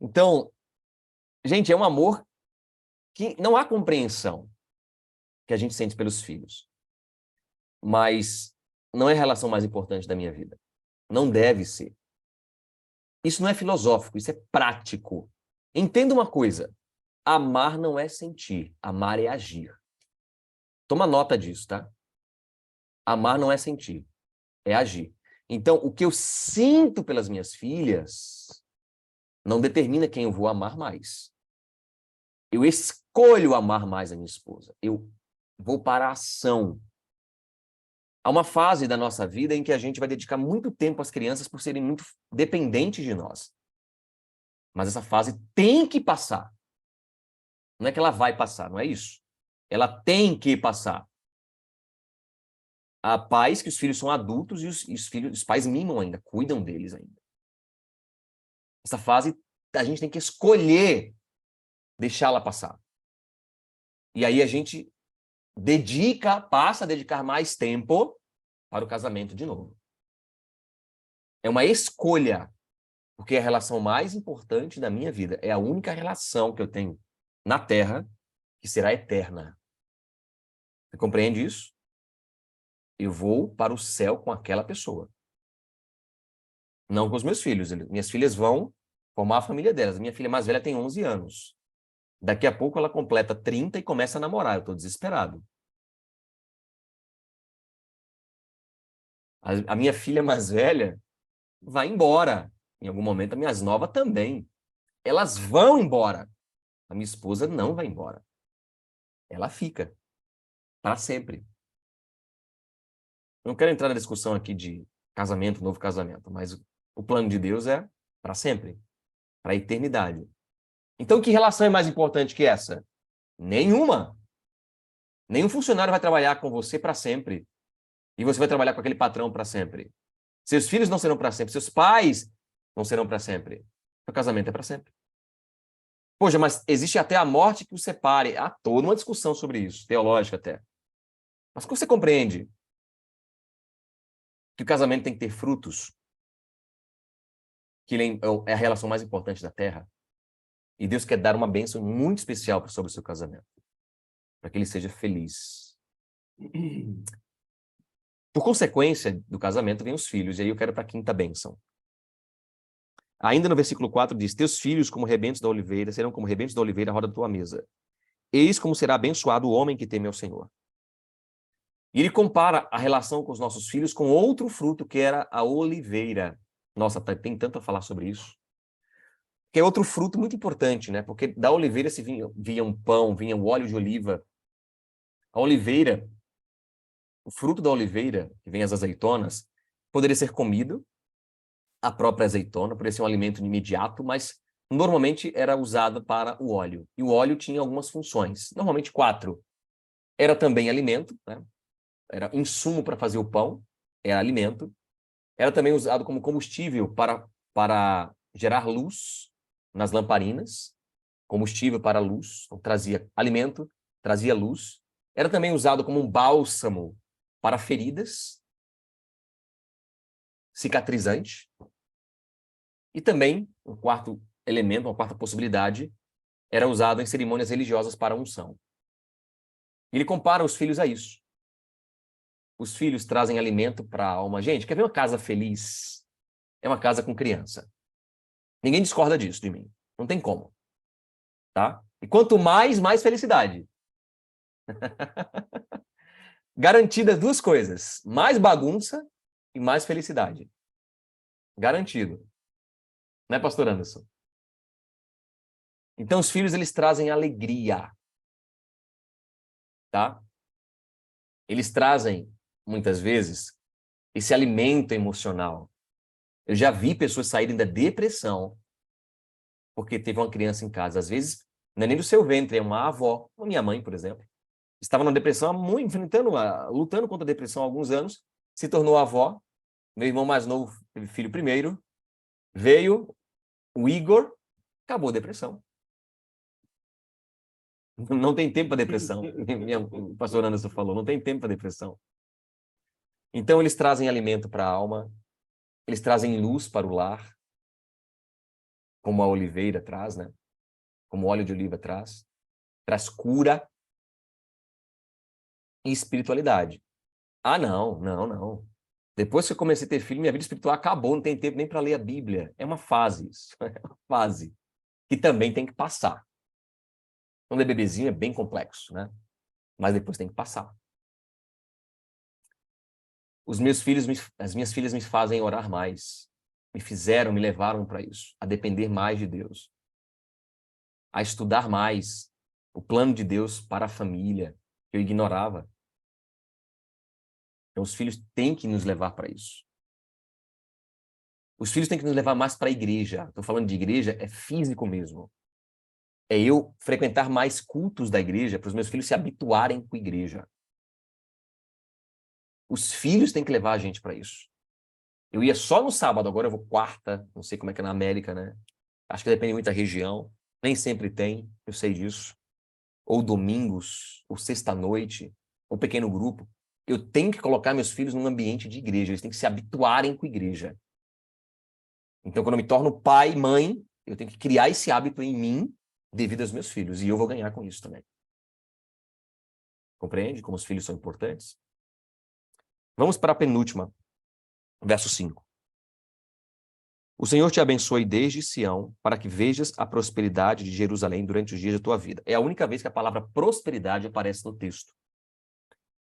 Então, gente, é um amor que não há compreensão que a gente sente pelos filhos. Mas não é a relação mais importante da minha vida. Não deve ser. Isso não é filosófico, isso é prático. Entenda uma coisa. Amar não é sentir, amar é agir. Toma nota disso, tá? Amar não é sentir, é agir. Então, o que eu sinto pelas minhas filhas não determina quem eu vou amar mais. Eu escolho amar mais a minha esposa. Eu vou para a ação. Há uma fase da nossa vida em que a gente vai dedicar muito tempo às crianças por serem muito dependentes de nós. Mas essa fase tem que passar. Não é que ela vai passar, não é isso. Ela tem que passar. Há pais que os filhos são adultos e os pais mimam ainda, cuidam deles ainda. Essa fase a gente tem que escolher deixá-la passar. E aí a gente passa a dedicar mais tempo para o casamento de novo. É uma escolha, porque é a relação mais importante da minha vida. É a única relação que eu tenho na Terra que será eterna. Você compreende isso? Eu vou para o céu com aquela pessoa. Não com os meus filhos. Minhas filhas vão formar a família delas. Minha filha mais velha tem 11 anos. Daqui a pouco ela completa 30 e começa a namorar. Eu estou desesperado. A minha filha mais velha vai embora. Em algum momento, a minhas novas também. Elas vão embora. A minha esposa não vai embora. Ela fica. Para sempre. Eu não quero entrar na discussão aqui de casamento, novo casamento, mas o plano de Deus é para sempre. Para a eternidade. Então, que relação é mais importante que essa? Nenhuma. Nenhum funcionário vai trabalhar com você para sempre. E você vai trabalhar com aquele patrão para sempre. Seus filhos não serão para sempre. Seus pais não serão para sempre. O casamento é para sempre. Poxa, mas existe até a morte que os separe. Há toda uma discussão sobre isso, teológica até. Mas como você compreende que o casamento tem que ter frutos, que ele é a relação mais importante da terra, e Deus quer dar uma bênção muito especial sobre o seu casamento, para que ele seja feliz. Por consequência do casamento, vem os filhos, e aí eu quero para a quinta bênção. Ainda no versículo 4 diz, teus filhos como rebentos da oliveira, serão como rebentos da oliveira à roda da tua mesa. Eis como será abençoado o homem que teme ao Senhor. E ele compara a relação com os nossos filhos com outro fruto, que era a oliveira. Nossa, tem tanto a falar sobre isso. Que é outro fruto muito importante, né? Porque da oliveira se vinha um pão, vinha o óleo de oliva. A oliveira, o fruto da oliveira, que vem as azeitonas, poderia ser comido, a própria azeitona, poderia ser um alimento imediato, mas normalmente era usada para o óleo. E o óleo tinha algumas funções, normalmente 4. Era também alimento, né? Era insumo para fazer o pão, era alimento. Era também usado como combustível para gerar luz nas lamparinas, combustível para a luz, então, trazia alimento, trazia luz. Era também usado como um bálsamo para feridas, cicatrizante. E também, um quarto elemento, uma quarta possibilidade, era usado em cerimônias religiosas para unção. Ele compara os filhos a isso. Os filhos trazem alimento para a alma. Gente, quer ver uma casa feliz? É uma casa com criança. Ninguém discorda disso de mim. Não tem como. Tá? E quanto mais felicidade. Garantidas 2 coisas. Mais bagunça e mais felicidade. Garantido. Né, pastor Anderson? Então, os filhos, eles trazem alegria. Tá? Eles trazem, muitas vezes, esse alimento emocional. Eu já vi pessoas saírem da depressão porque teve uma criança em casa. Às vezes, não é nem do seu ventre, é uma avó. A minha mãe, por exemplo, estava na depressão, lutando contra a depressão há alguns anos, se tornou avó. Meu irmão mais novo teve filho primeiro, veio o Igor, acabou a depressão. Não tem tempo para depressão. O pastor Anderson falou, não tem tempo para depressão. Então, eles trazem alimento para a alma, eles trazem luz para o lar, como a oliveira traz, né? Como o óleo de oliva traz cura e espiritualidade. Ah, não. Depois que eu comecei a ter filho, minha vida espiritual acabou, não tem tempo nem para ler a Bíblia. É uma fase isso, é uma fase que também tem que passar. Quando é bebezinho é bem complexo, né? Mas depois tem que passar. As minhas filhas me fazem orar mais. Me levaram para isso, a depender mais de Deus, a estudar mais o plano de Deus para a família, que eu ignorava. Então, os filhos têm que nos levar para isso. Os filhos têm que nos levar mais para a igreja. Estou falando de igreja, é físico mesmo. É eu frequentar mais cultos da igreja para os meus filhos se habituarem com a igreja. Os filhos têm que levar a gente para isso. Eu ia só no sábado, agora eu vou quarta, não sei como é que é na América, né? Acho que depende muito da região. Nem sempre tem, eu sei disso. Ou domingos, ou sexta-noite, ou pequeno grupo. Eu tenho que colocar meus filhos num ambiente de igreja. Eles têm que se habituarem com a igreja. Então, quando eu me torno pai, mãe, eu tenho que criar esse hábito em mim devido aos meus filhos. E eu vou ganhar com isso também. Compreende como os filhos são importantes? Vamos para a penúltima. Verso 5. O Senhor te abençoe desde Sião, para que vejas a prosperidade de Jerusalém durante os dias da tua vida. É a única vez que a palavra prosperidade aparece no texto.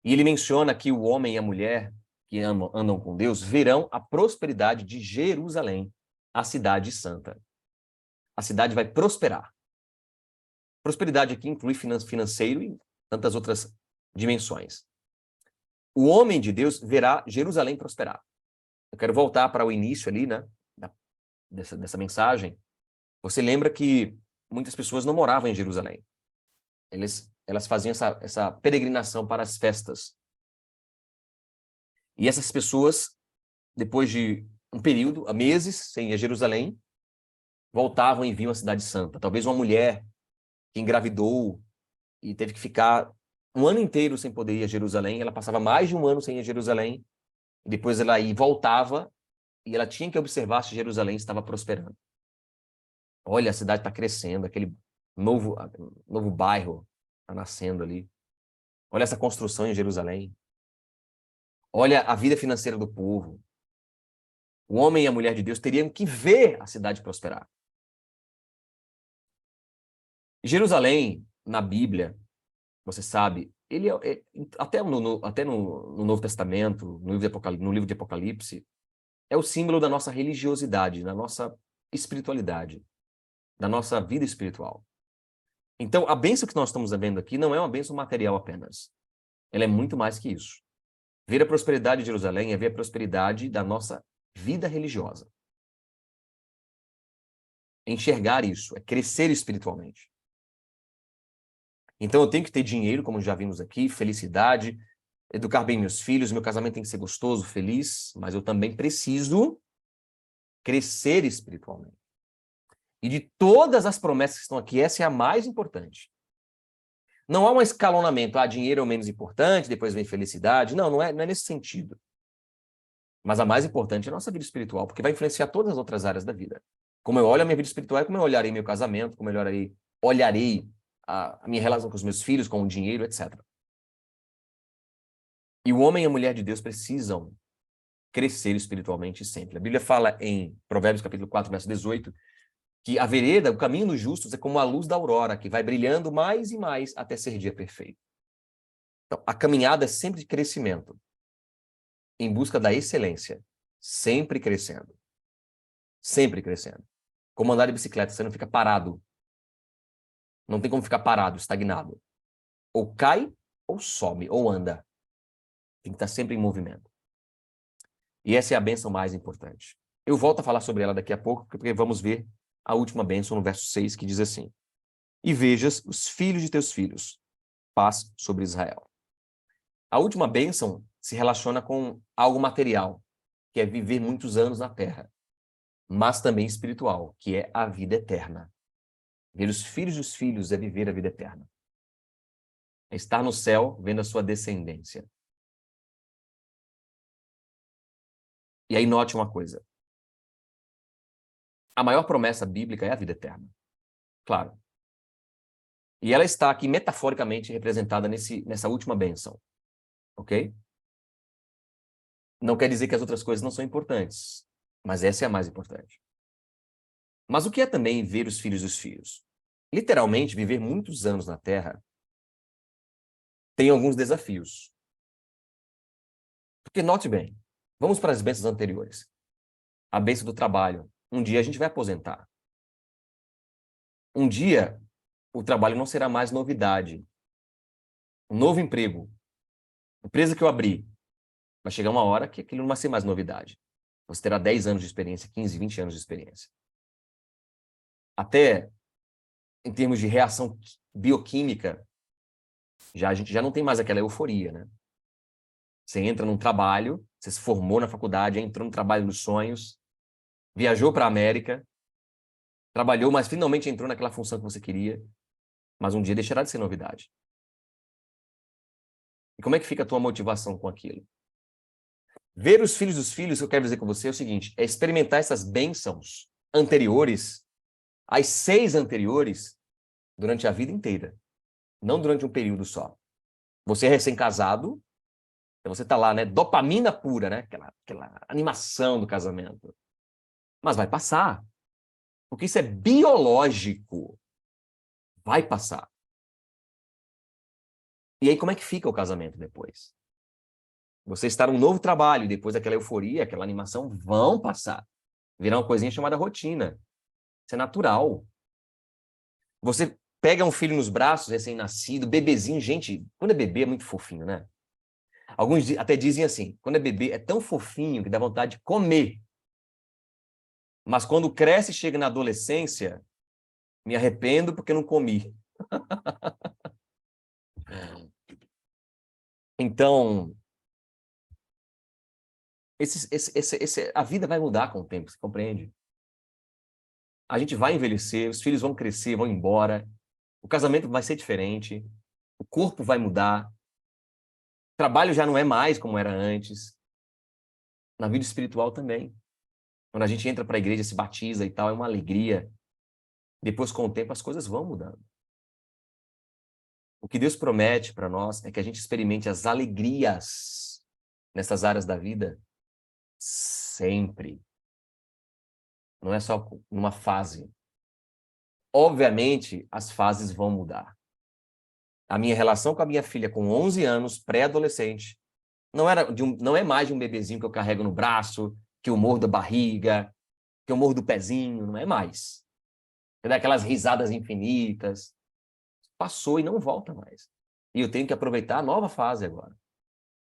E ele menciona que o homem e a mulher que andam com Deus verão a prosperidade de Jerusalém, a cidade santa. A cidade vai prosperar. Prosperidade aqui inclui financeiro e tantas outras dimensões. O homem de Deus verá Jerusalém prosperar. Eu quero voltar para o início ali, né, dessa mensagem. Você lembra que muitas pessoas não moravam em Jerusalém. Elas faziam essa peregrinação para as festas. E essas pessoas depois de um período, há meses, sem ir a Jerusalém, voltavam e viam a Cidade Santa. Talvez uma mulher que engravidou e teve que ficar um ano inteiro sem poder ir a Jerusalém, ela passava mais de um ano sem ir a Jerusalém, depois ela ia e voltava, e ela tinha que observar se Jerusalém estava prosperando. Olha, a cidade está crescendo, aquele novo bairro está nascendo ali. Olha essa construção em Jerusalém. Olha a vida financeira do povo. O homem e a mulher de Deus teriam que ver a cidade prosperar. Jerusalém, na Bíblia, você sabe, ele até no Novo Testamento, no livro de Apocalipse, é o símbolo da nossa religiosidade, da nossa espiritualidade, da nossa vida espiritual. Então, a bênção que nós estamos vendo aqui não é uma bênção material apenas. Ela é muito mais que isso. Ver a prosperidade de Jerusalém é ver a prosperidade da nossa vida religiosa. Enxergar isso, é crescer espiritualmente. Então eu tenho que ter dinheiro, como já vimos aqui, felicidade, educar bem meus filhos, meu casamento tem que ser gostoso, feliz, mas eu também preciso crescer espiritualmente. E de todas as promessas que estão aqui, essa é a mais importante. Não há um escalonamento, dinheiro é o menos importante, depois vem felicidade. Não é nesse sentido. Mas a mais importante é a nossa vida espiritual, porque vai influenciar todas as outras áreas da vida. Como eu olho a minha vida espiritual, é como eu olharei meu casamento, como eu olharei a minha relação com os meus filhos, com o dinheiro, etc. E o homem e a mulher de Deus precisam crescer espiritualmente sempre. A Bíblia fala em Provérbios capítulo 4, verso 18, que a vereda, o caminho dos justos é como a luz da aurora, que vai brilhando mais e mais até ser dia perfeito. Então, a caminhada é sempre de crescimento, em busca da excelência, sempre crescendo. Sempre crescendo. Como andar de bicicleta, você não fica parado. Não tem como ficar parado, estagnado. Ou cai, ou sobe, ou anda. Tem que estar sempre em movimento. E essa é a bênção mais importante. Eu volto a falar sobre ela daqui a pouco, porque vamos ver a última bênção no verso 6, que diz assim: e vejas os filhos de teus filhos, paz sobre Israel. A última bênção se relaciona com algo material, que é viver muitos anos na terra, mas também espiritual, que é a vida eterna. Ver os filhos dos filhos é viver a vida eterna. É estar no céu vendo a sua descendência. E aí note uma coisa. A maior promessa bíblica é a vida eterna. Claro. E ela está aqui metaforicamente representada nessa última bênção. Ok? Não quer dizer que as outras coisas não são importantes, mas essa é a mais importante. Mas o que é também ver os filhos dos filhos? Literalmente, viver muitos anos na Terra tem alguns desafios. Porque note bem, vamos para as bênçãos anteriores. A bênção do trabalho. Um dia a gente vai aposentar. Um dia o trabalho não será mais novidade. Um novo emprego. Empresa que eu abri. Vai chegar uma hora que aquilo não vai ser mais novidade. Você terá 10 anos de experiência, 15, 20 anos de experiência. Até em termos de reação bioquímica, a gente já não tem mais aquela euforia, né? Você entra num trabalho, você se formou na faculdade, entrou no trabalho dos sonhos, viajou para a América, trabalhou, mas finalmente entrou naquela função que você queria, mas um dia deixará de ser novidade. E como é que fica a tua motivação com aquilo? Ver os filhos dos filhos, o que eu quero dizer com você é o seguinte, é experimentar essas bênçãos anteriores, as 6 anteriores, durante a vida inteira. Não durante um período só. Você é recém-casado, então você está lá, né? Dopamina pura, né? Aquela animação do casamento. Mas vai passar. Porque isso é biológico. Vai passar. E aí, como é que fica o casamento depois? Você está num novo trabalho, depois daquela euforia, aquela animação, vão passar. Virar uma coisinha chamada rotina. Isso é natural. Você pega um filho nos braços, recém-nascido, bebezinho. Gente, quando é bebê é muito fofinho, né? Alguns até dizem assim, quando é bebê é tão fofinho que dá vontade de comer. Mas quando cresce e chega na adolescência, me arrependo porque não comi. Então, A vida vai mudar com o tempo, você compreende? A gente vai envelhecer, os filhos vão crescer, vão embora, o casamento vai ser diferente, o corpo vai mudar, o trabalho já não é mais como era antes. Na vida espiritual também. Quando a gente entra para a igreja, se batiza e tal, é uma alegria. Depois, com o tempo, as coisas vão mudando. O que Deus promete para nós é que a gente experimente as alegrias nessas áreas da vida sempre. Não é só numa fase. Obviamente, as fases vão mudar. A minha relação com a minha filha com 11 anos, pré-adolescente, não é mais de um bebezinho que eu carrego no braço, que eu mordo a barriga, que eu mordo o pezinho, não é mais. É daquelas risadas infinitas. Passou e não volta mais. E eu tenho que aproveitar a nova fase agora.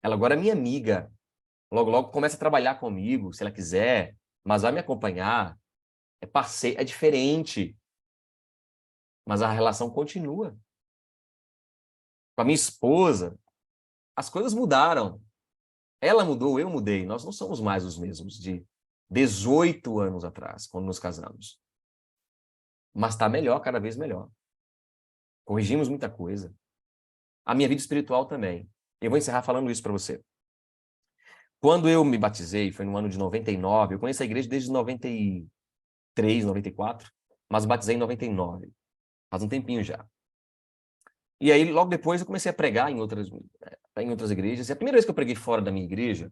Ela agora é minha amiga. Logo, logo começa a trabalhar comigo, se ela quiser, mas vai me acompanhar. É parceiro, é diferente. Mas a relação continua. Com a minha esposa, as coisas mudaram. Ela mudou, eu mudei. Nós não somos mais os mesmos de 18 anos atrás, quando nos casamos. Mas está melhor, cada vez melhor. Corrigimos muita coisa. A minha vida espiritual também. Eu vou encerrar falando isso para você. Quando eu me batizei, foi no ano de 99, eu conheço a igreja desde 93, 94, mas batizei em 99. Faz um tempinho já. E aí, logo depois, eu comecei a pregar em outras igrejas. E a primeira vez que eu preguei fora da minha igreja,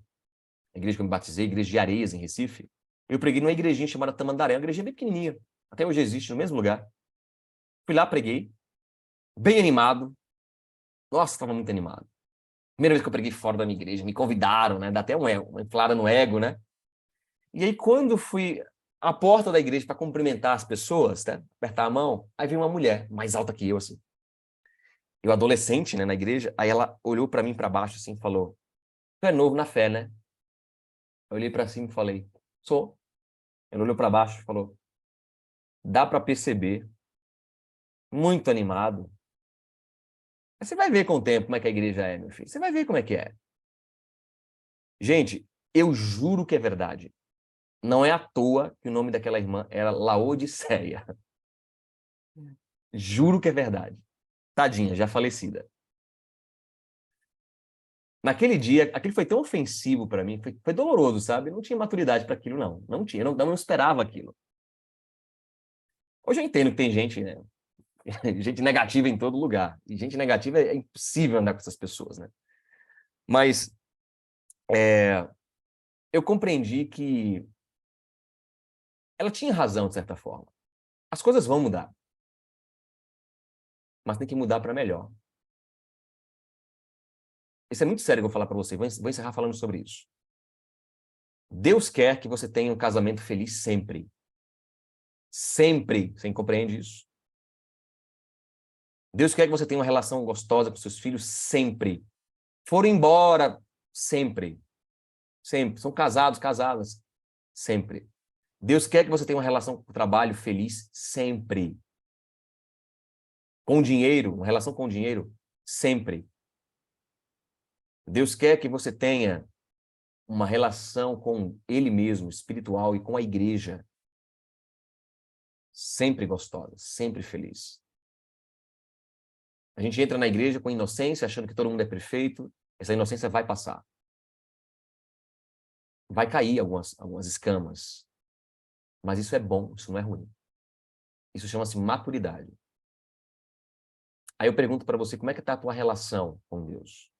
a igreja que eu me batizei, a igreja de Areias, em Recife, eu preguei numa igrejinha chamada Tamandaré, uma igrejinha bem pequenininha. Até hoje existe, no mesmo lugar. Fui lá, preguei, bem animado. Nossa, estava muito animado. Primeira vez que eu preguei fora da minha igreja, me convidaram, né? Dá até uma inflada no ego, né? E aí, quando fui à porta da igreja para cumprimentar as pessoas, né? Apertar a mão, aí veio uma mulher, mais alta que eu, assim. Eu, adolescente, né, na igreja, aí ela olhou para mim para baixo, assim, e falou: "Tu é novo na fé, né?" Eu olhei para cima e falei: "Sou." Ela olhou para baixo e falou: "Dá para perceber." Muito animado. Você vai ver com o tempo como é que a igreja é, meu filho. Você vai ver como é que é. Gente, eu juro que é verdade. Não é à toa que o nome daquela irmã era Laodiceia. Juro que é verdade. Tadinha, já falecida. Naquele dia, aquilo foi tão ofensivo para mim, foi doloroso, sabe? Eu não tinha maturidade para aquilo, não. Não tinha, não esperava aquilo. Hoje eu entendo que tem gente, né? Gente negativa em todo lugar. E gente negativa é impossível andar com essas pessoas, né? Mas eu compreendi que ela tinha razão, de certa forma. As coisas vão mudar. Mas tem que mudar para melhor. Isso é muito sério que eu vou falar para você. Vou encerrar falando sobre isso. Deus quer que você tenha um casamento feliz sempre. Sempre. Você compreende isso? Deus quer que você tenha uma relação gostosa com seus filhos sempre. Foram embora sempre. Sempre. São casados, casadas. Sempre. Deus quer que você tenha uma relação com o trabalho feliz sempre. Com dinheiro, uma relação com dinheiro sempre. Deus quer que você tenha uma relação com Ele mesmo, espiritual, e com a igreja. Sempre gostosa, sempre feliz. A gente entra na igreja com inocência, achando que todo mundo é perfeito. Essa inocência vai passar. Vai cair algumas escamas. Mas isso é bom, isso não é ruim. Isso chama-se maturidade. Aí eu pergunto para você, como é que está a tua relação com Deus?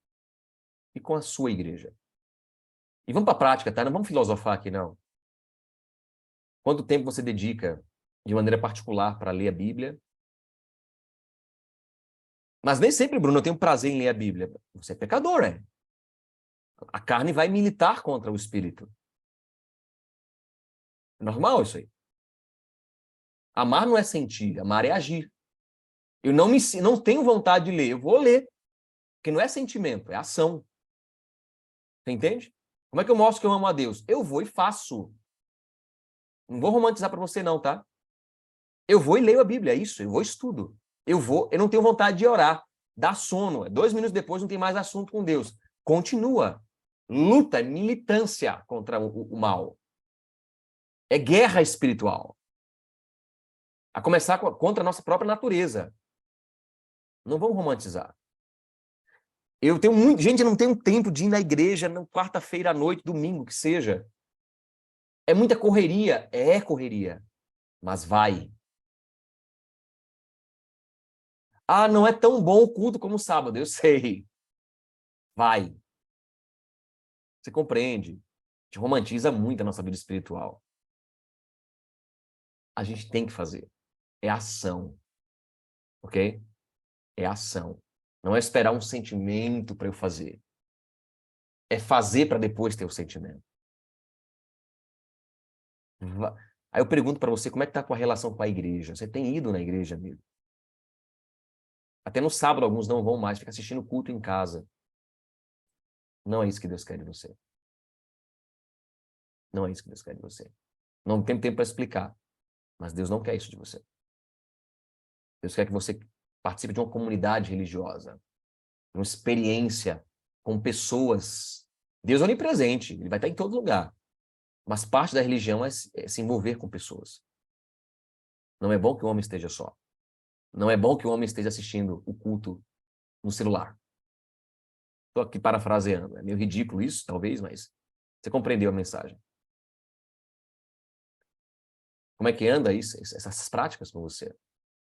E com a sua igreja? E vamos para a prática, tá? Não vamos filosofar aqui, não. Quanto tempo você dedica, de maneira particular, para ler a Bíblia? Mas nem sempre, Bruno, eu tenho prazer em ler a Bíblia. Você é pecador, é? A carne vai militar contra o espírito. É normal isso aí. Amar não é sentir, amar é agir. Eu não tenho vontade de ler, eu vou ler. Porque não é sentimento, é ação. Você entende? Como é que eu mostro que eu amo a Deus? Eu vou e faço. Não vou romantizar para você não, tá? Eu vou e leio a Bíblia, é isso. Eu vou e estudo. Eu não tenho vontade de orar. Dá sono. 2 minutos depois não tem mais assunto com Deus. Continua. luta, é militância contra o mal. É guerra espiritual. A começar contra a nossa própria natureza. Não vamos romantizar. Gente, eu não tenho tempo de ir na igreja na quarta-feira à noite, domingo, que seja. É muita correria. É correria. Mas vai. Ah, não é tão bom o culto como o sábado. Eu sei. Vai. Você compreende. A gente romantiza muito a nossa vida espiritual. A gente tem que fazer. É ação. Ok? É ação. Não é esperar um sentimento para eu fazer. É fazer para depois ter o sentimento. Aí eu pergunto para você, como é que está a tua relação com a igreja? Você tem ido na igreja, amigo? Até no sábado alguns não vão mais, ficam assistindo culto em casa. Não é isso que Deus quer de você. Não é isso que Deus quer de você. Não tem tempo para explicar, mas Deus não quer isso de você. Deus quer que você participe de uma comunidade religiosa, uma experiência com pessoas. Deus é onipresente, ele vai estar em todo lugar. Mas parte da religião é se envolver com pessoas. Não é bom que o homem esteja só. Não é bom que o homem esteja assistindo o culto no celular. Estou aqui parafraseando. É meio ridículo isso, talvez, mas você compreendeu a mensagem. Como é que anda isso, essas práticas com você?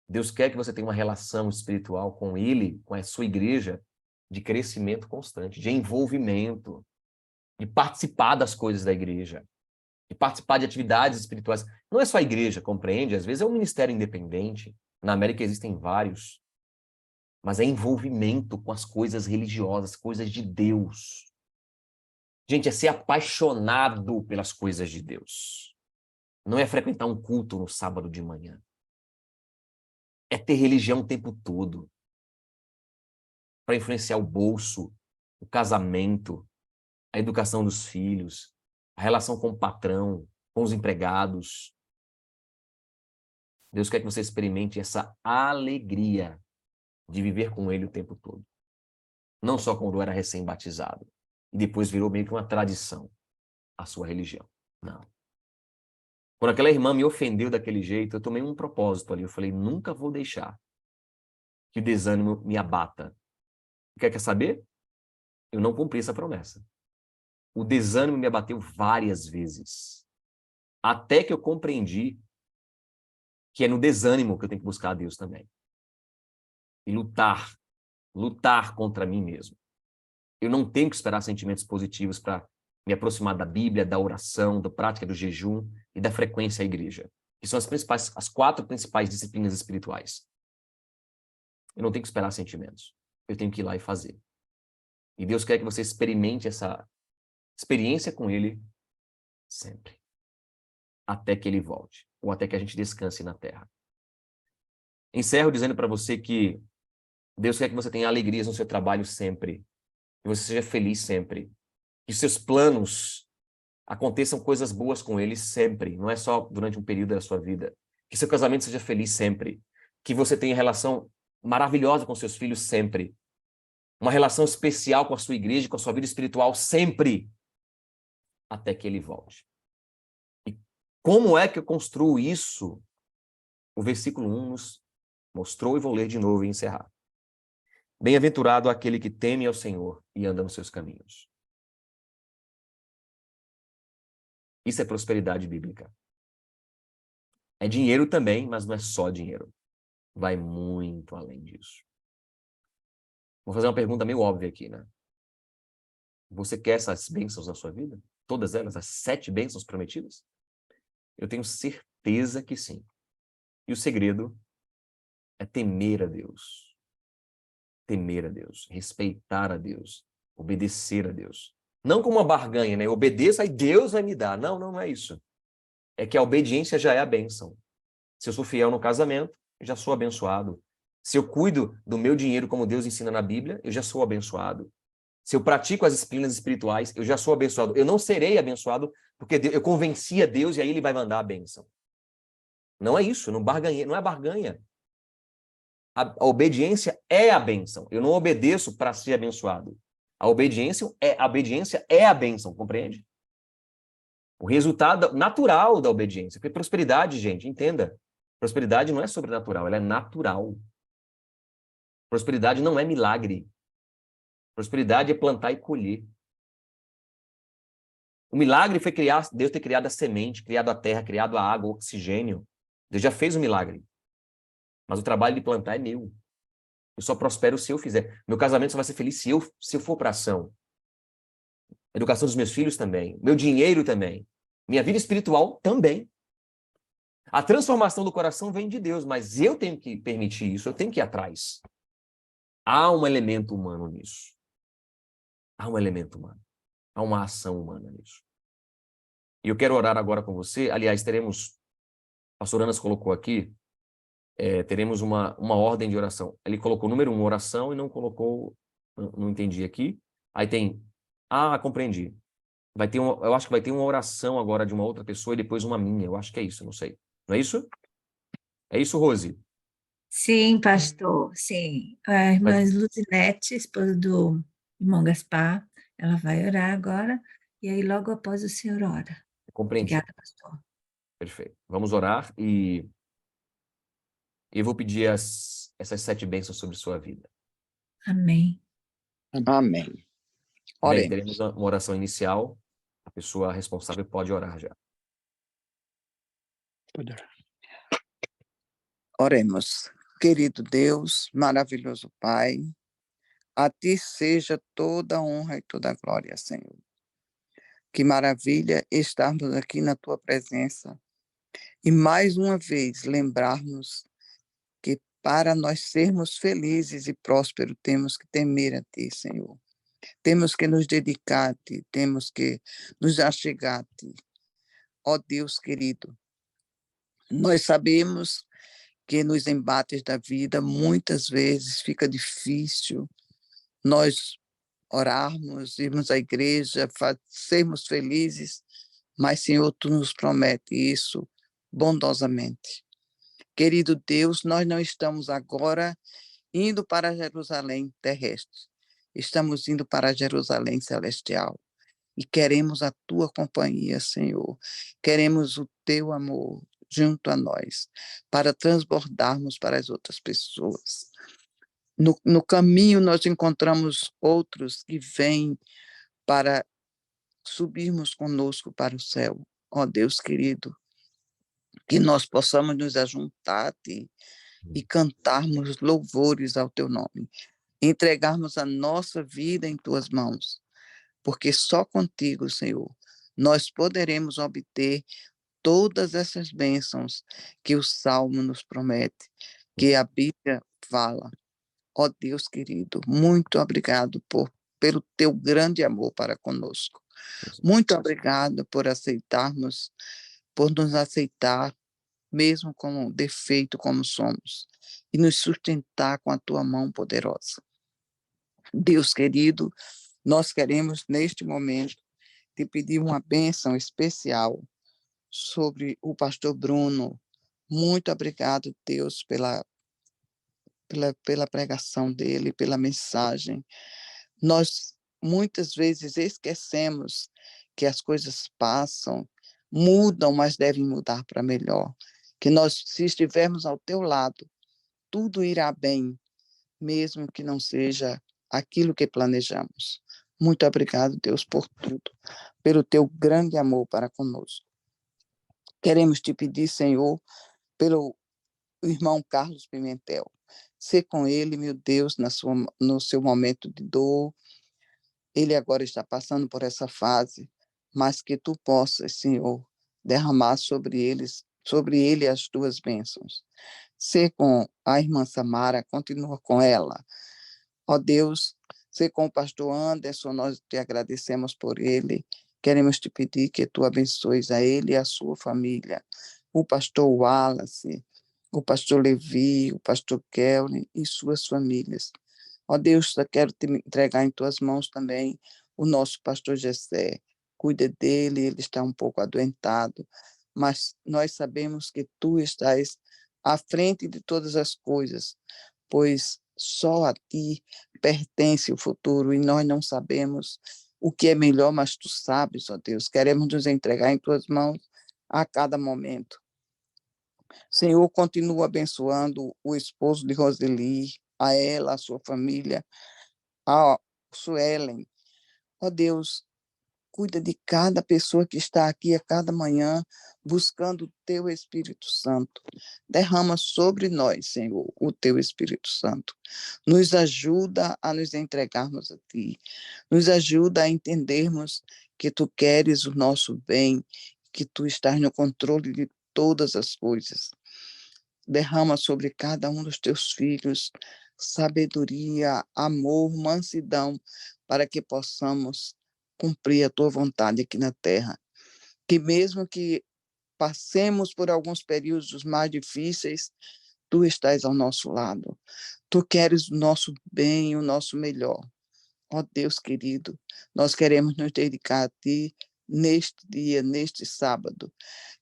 Deus quer que você tenha uma relação espiritual com Ele, com a sua igreja, de crescimento constante, de envolvimento, de participar das coisas da igreja, de participar de atividades espirituais. Não é só a igreja, compreende? Às vezes é um ministério independente. Na América existem vários. Mas é envolvimento com as coisas religiosas, coisas de Deus. Gente, é ser apaixonado pelas coisas de Deus. Não é frequentar um culto no sábado de manhã. É ter religião o tempo todo. Para influenciar o bolso, o casamento, a educação dos filhos, a relação com o patrão, com os empregados. Deus quer que você experimente essa alegria de viver com Ele o tempo todo. Não só quando era recém-batizado. E depois virou meio que uma tradição a sua religião. Não. Quando aquela irmã me ofendeu daquele jeito, eu tomei um propósito ali. Eu falei, nunca vou deixar que o desânimo me abata. Quer saber? Eu não cumpri essa promessa. O desânimo me abateu várias vezes. Até que eu compreendi que é no desânimo que eu tenho que buscar a Deus também. E lutar contra mim mesmo. Eu não tenho que esperar sentimentos positivos para me aproximar da Bíblia, da oração, da prática do jejum e da frequência à igreja. Que são as 4 principais disciplinas espirituais. Eu não tenho que esperar sentimentos. Eu tenho que ir lá e fazer. E Deus quer que você experimente essa experiência com Ele sempre. Até que Ele volte. Ou até que a gente descanse na terra. Encerro dizendo para você que Deus quer que você tenha alegrias no seu trabalho sempre. Que você seja feliz sempre. Que seus planos aconteçam coisas boas com Ele sempre. Não é só durante um período da sua vida. Que seu casamento seja feliz sempre. Que você tenha relação maravilhosa com seus filhos sempre. Uma relação especial com a sua igreja, com a sua vida espiritual sempre. Até que Ele volte. E como é que eu construo isso? O versículo 1 nos mostrou e vou ler de novo e encerrar. Bem-aventurado aquele que teme ao Senhor e anda nos seus caminhos. Isso é prosperidade bíblica. É dinheiro também, mas não é só dinheiro. Vai muito além disso. Vou fazer uma pergunta meio óbvia aqui, né? Você quer essas bênçãos na sua vida? Todas elas, as 7 bênçãos prometidas? Eu tenho certeza que sim. E o segredo é temer a Deus. Temer a Deus, respeitar a Deus, obedecer a Deus. Não como uma barganha, né? Eu obedeço, aí Deus vai me dar. Não, não é isso. É que a obediência já é a bênção. Se eu sou fiel no casamento, eu já sou abençoado. Se eu cuido do meu dinheiro como Deus ensina na Bíblia, eu já sou abençoado. Se eu pratico as disciplinas espirituais, eu já sou abençoado. Eu não serei abençoado porque eu convenci a Deus e aí Ele vai mandar a bênção. Não é isso, não é barganha. A obediência é a bênção. Eu não obedeço para ser abençoado. A obediência é a bênção, compreende? O resultado natural da obediência. Porque prosperidade, gente, entenda. Prosperidade não é sobrenatural, ela é natural. Prosperidade não é milagre. Prosperidade é plantar e colher. O milagre foi Deus ter criado a semente, criado a terra, criado a água, o oxigênio. Deus já fez o milagre. Mas o trabalho de plantar é meu. Eu só prospero se eu fizer. Meu casamento só vai ser feliz se eu for para ação. A educação dos meus filhos também. Meu dinheiro também. Minha vida espiritual também. A transformação do coração vem de Deus, mas eu tenho que permitir isso, eu tenho que ir atrás. Há um elemento humano nisso. Há um elemento humano. Há uma ação humana nisso. E eu quero orar agora com você. Aliás, teremos, a pastor Anas colocou aqui, teremos uma ordem de oração. Ele colocou número 1, oração, e não colocou, não entendi aqui. Aí tem, compreendi. Eu acho que vai ter uma oração agora de uma outra pessoa e depois uma minha. Eu acho que é isso, não sei. Não é isso? É isso, Rose? Sim, pastor, sim. A irmã Vai- Luzinete, esposa do irmão Gaspar, ela vai orar agora, e aí logo após o senhor ora. Compreendi. Obrigada, pastor. Perfeito. Vamos orar e eu vou pedir essas 7 bênçãos sobre sua vida. Amém. Amém. Bem, Oremos. teremos uma oração inicial. A pessoa responsável pode orar já. Oremos. Querido Deus, maravilhoso Pai, a Ti seja toda a honra e toda a glória, Senhor. Que maravilha estarmos aqui na Tua presença e mais uma vez lembrarmos que para nós sermos felizes e prósperos temos que temer a Ti, Senhor. Temos que nos dedicar a Ti, temos que nos achegar a Ti. Ó Deus querido, nós sabemos que nos embates da vida muitas vezes fica difícil nós orarmos, irmos à igreja, sermos felizes, mas, Senhor, Tu nos promete isso bondosamente. Querido Deus, nós não estamos agora indo para Jerusalém terrestre, estamos indo para Jerusalém celestial. E queremos a Tua companhia, Senhor. Queremos o Teu amor junto a nós, para transbordarmos para as outras pessoas. No caminho, nós encontramos outros que vêm para subirmos conosco para o céu. Ó Deus querido, que nós possamos nos ajuntar a Ti e cantarmos louvores ao Teu nome, entregarmos a nossa vida em Tuas mãos, porque só contigo, Senhor, nós poderemos obter todas essas bênçãos que o Salmo nos promete, que a Bíblia fala. Ó Deus querido, muito obrigado pelo teu grande amor para conosco. Muito obrigado por nos aceitar, mesmo com o defeito como somos, e nos sustentar com a tua mão poderosa. Deus querido, nós queremos neste momento te pedir uma bênção especial sobre o pastor Bruno. Muito obrigado, Deus, pela pregação dele, pela mensagem. Nós muitas vezes esquecemos que as coisas passam, mudam, mas devem mudar para melhor. Que nós, se estivermos ao teu lado, tudo irá bem, mesmo que não seja aquilo que planejamos. Muito obrigado, Deus, por tudo, pelo teu grande amor para conosco. Queremos te pedir, Senhor, pelo irmão Carlos Pimentel. Ser com ele, meu Deus, no seu momento de dor. Ele agora está passando por essa fase, mas que tu possas, Senhor, derramar sobre ele as tuas bênçãos. Ser com a irmã Samara, continua com ela. Ó Deus, ser com o pastor Anderson, nós te agradecemos por ele. Queremos te pedir que tu abençoes a ele e a sua família. O pastor Wallace, o pastor Levi, o pastor Kelly e suas famílias. Ó Deus, eu quero te entregar em tuas mãos também o nosso pastor Jessé. Cuida dele, ele está um pouco adoentado, mas nós sabemos que tu estás à frente de todas as coisas, pois Só a Ti pertence o futuro e nós não sabemos o que é melhor, mas Tu sabes, ó Deus. Queremos nos entregar em Tuas mãos a cada momento. Senhor, continua abençoando o esposo de Roseli, a ela, a sua família, a Suelen. Ó Deus, cuida de cada pessoa que está aqui a cada manhã, buscando o Teu Espírito Santo. Derrama sobre nós, Senhor, o Teu Espírito Santo. Nos ajuda a nos entregarmos a Ti. Nos ajuda a entendermos que Tu queres o nosso bem, que Tu estás no controle de todas as coisas. Derrama sobre cada um dos Teus filhos sabedoria, amor, mansidão, para que possamos cumprir a Tua vontade aqui na terra. Que mesmo que passemos por alguns períodos mais difíceis, Tu estás ao nosso lado. Tu queres o nosso bem, o nosso melhor. Ó Deus querido, nós queremos nos dedicar a Ti neste dia, neste sábado.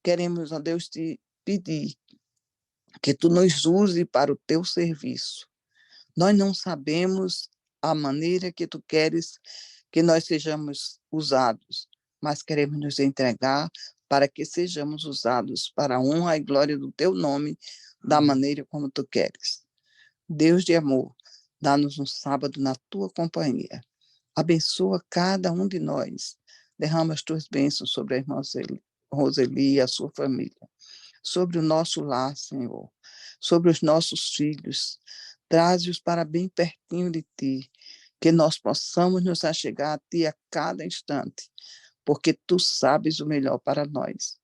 Queremos, ó Deus, Te pedir que Tu nos use para o Teu serviço. Nós não sabemos a maneira que Tu queres que nós sejamos usados, mas queremos nos entregar para que sejamos usados para a honra e glória do Teu nome, da maneira como Tu queres. Deus de amor, dá-nos um sábado na Tua companhia. Abençoa cada um de nós. Derrama as Tuas bênçãos sobre a irmã Roseli e a sua família. Sobre o nosso lar, Senhor. Sobre os nossos filhos. Traze-os para bem pertinho de Ti. Que nós possamos nos achegar a Ti a cada instante. Porque Tu sabes o melhor para nós.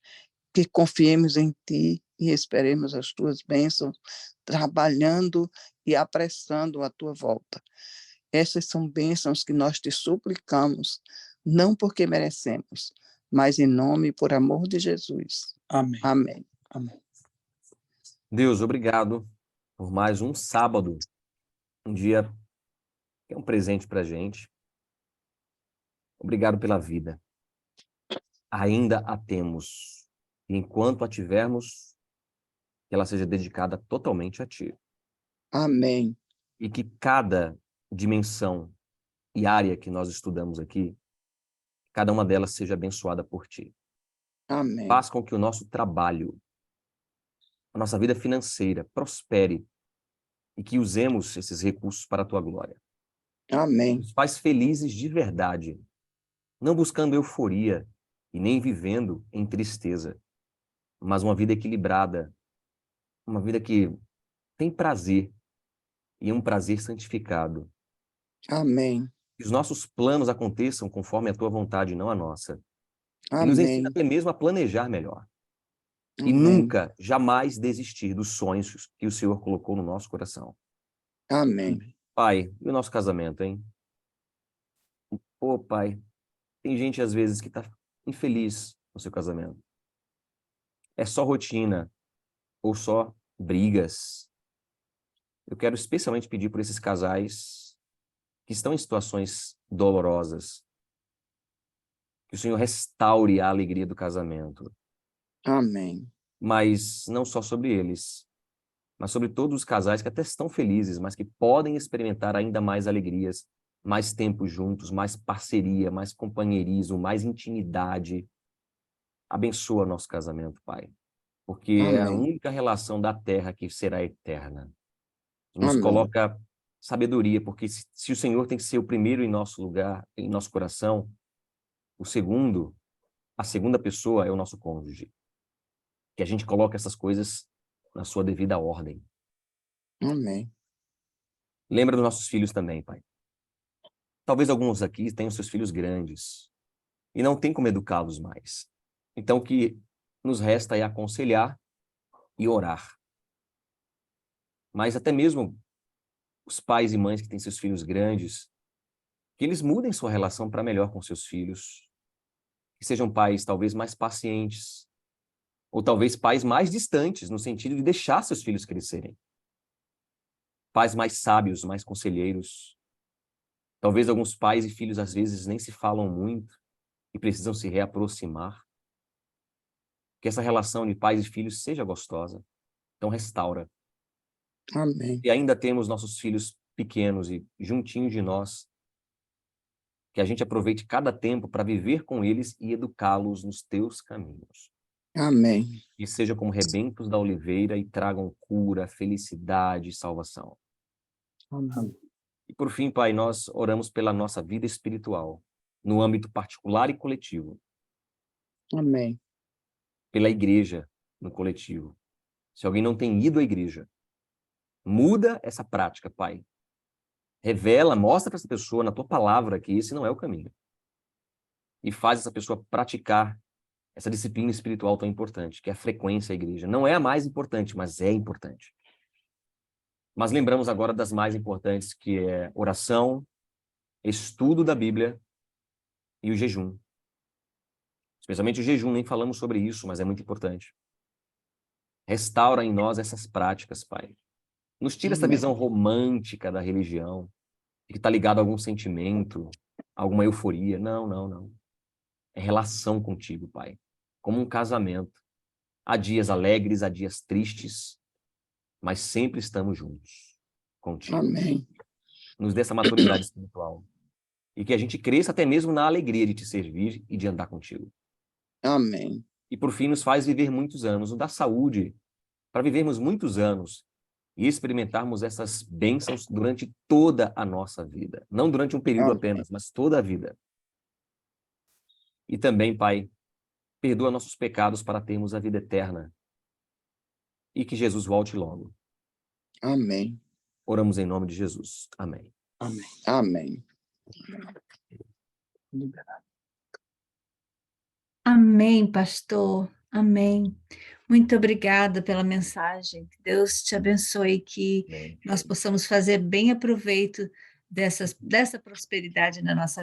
Que confiemos em Ti e esperemos as Tuas bênçãos, trabalhando e apressando a Tua volta. Essas são bênçãos que nós Te suplicamos, não porque merecemos, mas em nome e por amor de Jesus. Amém. Amém. Amém. Deus, obrigado por mais um sábado, um dia que é um presente para a gente. Obrigado pela vida. Ainda a temos. E enquanto a tivermos, que ela seja dedicada totalmente a Ti. Amém. E que cada dimensão e área que nós estudamos aqui, cada uma delas seja abençoada por Ti. Amém. Faz com que o nosso trabalho, a nossa vida financeira prospere e que usemos esses recursos para a Tua glória. Amém. Nos faz felizes de verdade, não buscando euforia e nem vivendo em tristeza, mas uma vida equilibrada, uma vida que tem prazer e um prazer santificado. Amém. Que os nossos planos aconteçam conforme a Tua vontade, não a nossa. E nos ensina Amém. até mesmo a planejar melhor. E Amém. nunca, jamais desistir dos sonhos que o Senhor colocou no nosso coração. Amém. Pai, e o nosso casamento, hein? Pô, Pai, tem gente às vezes que está infeliz no seu casamento. É só rotina ou só brigas. Eu quero especialmente pedir por esses casais que estão em situações dolorosas, que o Senhor restaure a alegria do casamento. Amém. Mas não só sobre eles, mas sobre todos os casais que até estão felizes, mas que podem experimentar ainda mais alegrias, mais tempo juntos, mais parceria, mais companheirismo, mais intimidade. Abençoa nosso casamento, Pai, porque é a Amém. única relação da terra que será eterna. Nos Amém. coloca sabedoria, porque se o Senhor tem que ser o primeiro em nosso lugar, em nosso coração, o segundo, a segunda pessoa é o nosso cônjuge. Que a gente coloque essas coisas na sua devida ordem. Amém. Lembra dos nossos filhos também, Pai. Talvez alguns aqui tenham seus filhos grandes e não tem como educá-los mais. Então, o que nos resta é aconselhar e orar. Mas até mesmo os pais e mães que têm seus filhos grandes, que eles mudem sua relação para melhor com seus filhos. Que sejam pais talvez mais pacientes, ou talvez pais mais distantes, no sentido de deixar seus filhos crescerem. Pais mais sábios, mais conselheiros. Talvez alguns pais e filhos às vezes nem se falam muito e precisam se reaproximar. Que essa relação de pais e filhos seja gostosa. Então restaura. Amém. E ainda temos nossos filhos pequenos e juntinhos de nós, que a gente aproveite cada tempo para viver com eles e educá-los nos teus caminhos. Amém. Que sejam como rebentos da oliveira e tragam cura, felicidade e salvação. Amém. E por fim, Pai, nós oramos pela nossa vida espiritual, no âmbito particular e coletivo, Amém. pela igreja no coletivo. Se alguém não tem ido à igreja, muda essa prática, Pai. Revela, mostra para essa pessoa na tua palavra que esse não é o caminho. E faz essa pessoa praticar essa disciplina espiritual tão importante, que é a frequência à igreja. Não é a mais importante, mas é importante. Mas lembramos agora das mais importantes, que é oração, estudo da Bíblia e o jejum. Especialmente o jejum, nem falamos sobre isso, mas é muito importante. Restaura em nós essas práticas, Pai. Nos tira essa Amém. visão romântica da religião, que está ligado a algum sentimento, a alguma euforia. Não, não, não. É relação contigo, Pai. Como um casamento. Há dias alegres, há dias tristes, mas sempre estamos juntos contigo. Amém. Nos dê essa maturidade espiritual. E que a gente cresça até mesmo na alegria de te servir e de andar contigo. Amém. E por fim nos faz viver muitos anos, nos dá saúde para vivermos muitos anos e experimentarmos essas bênçãos durante toda a nossa vida. Não durante um período Amém. apenas, mas toda a vida. E também, Pai, perdoa nossos pecados para termos a vida eterna. E que Jesus volte logo. Amém. Oramos em nome de Jesus. Amém. Amém. Amém. Amém, pastor. Amém. Muito obrigada pela mensagem. Que Deus te abençoe, que Amém. nós possamos fazer bem aproveito dessa prosperidade na nossa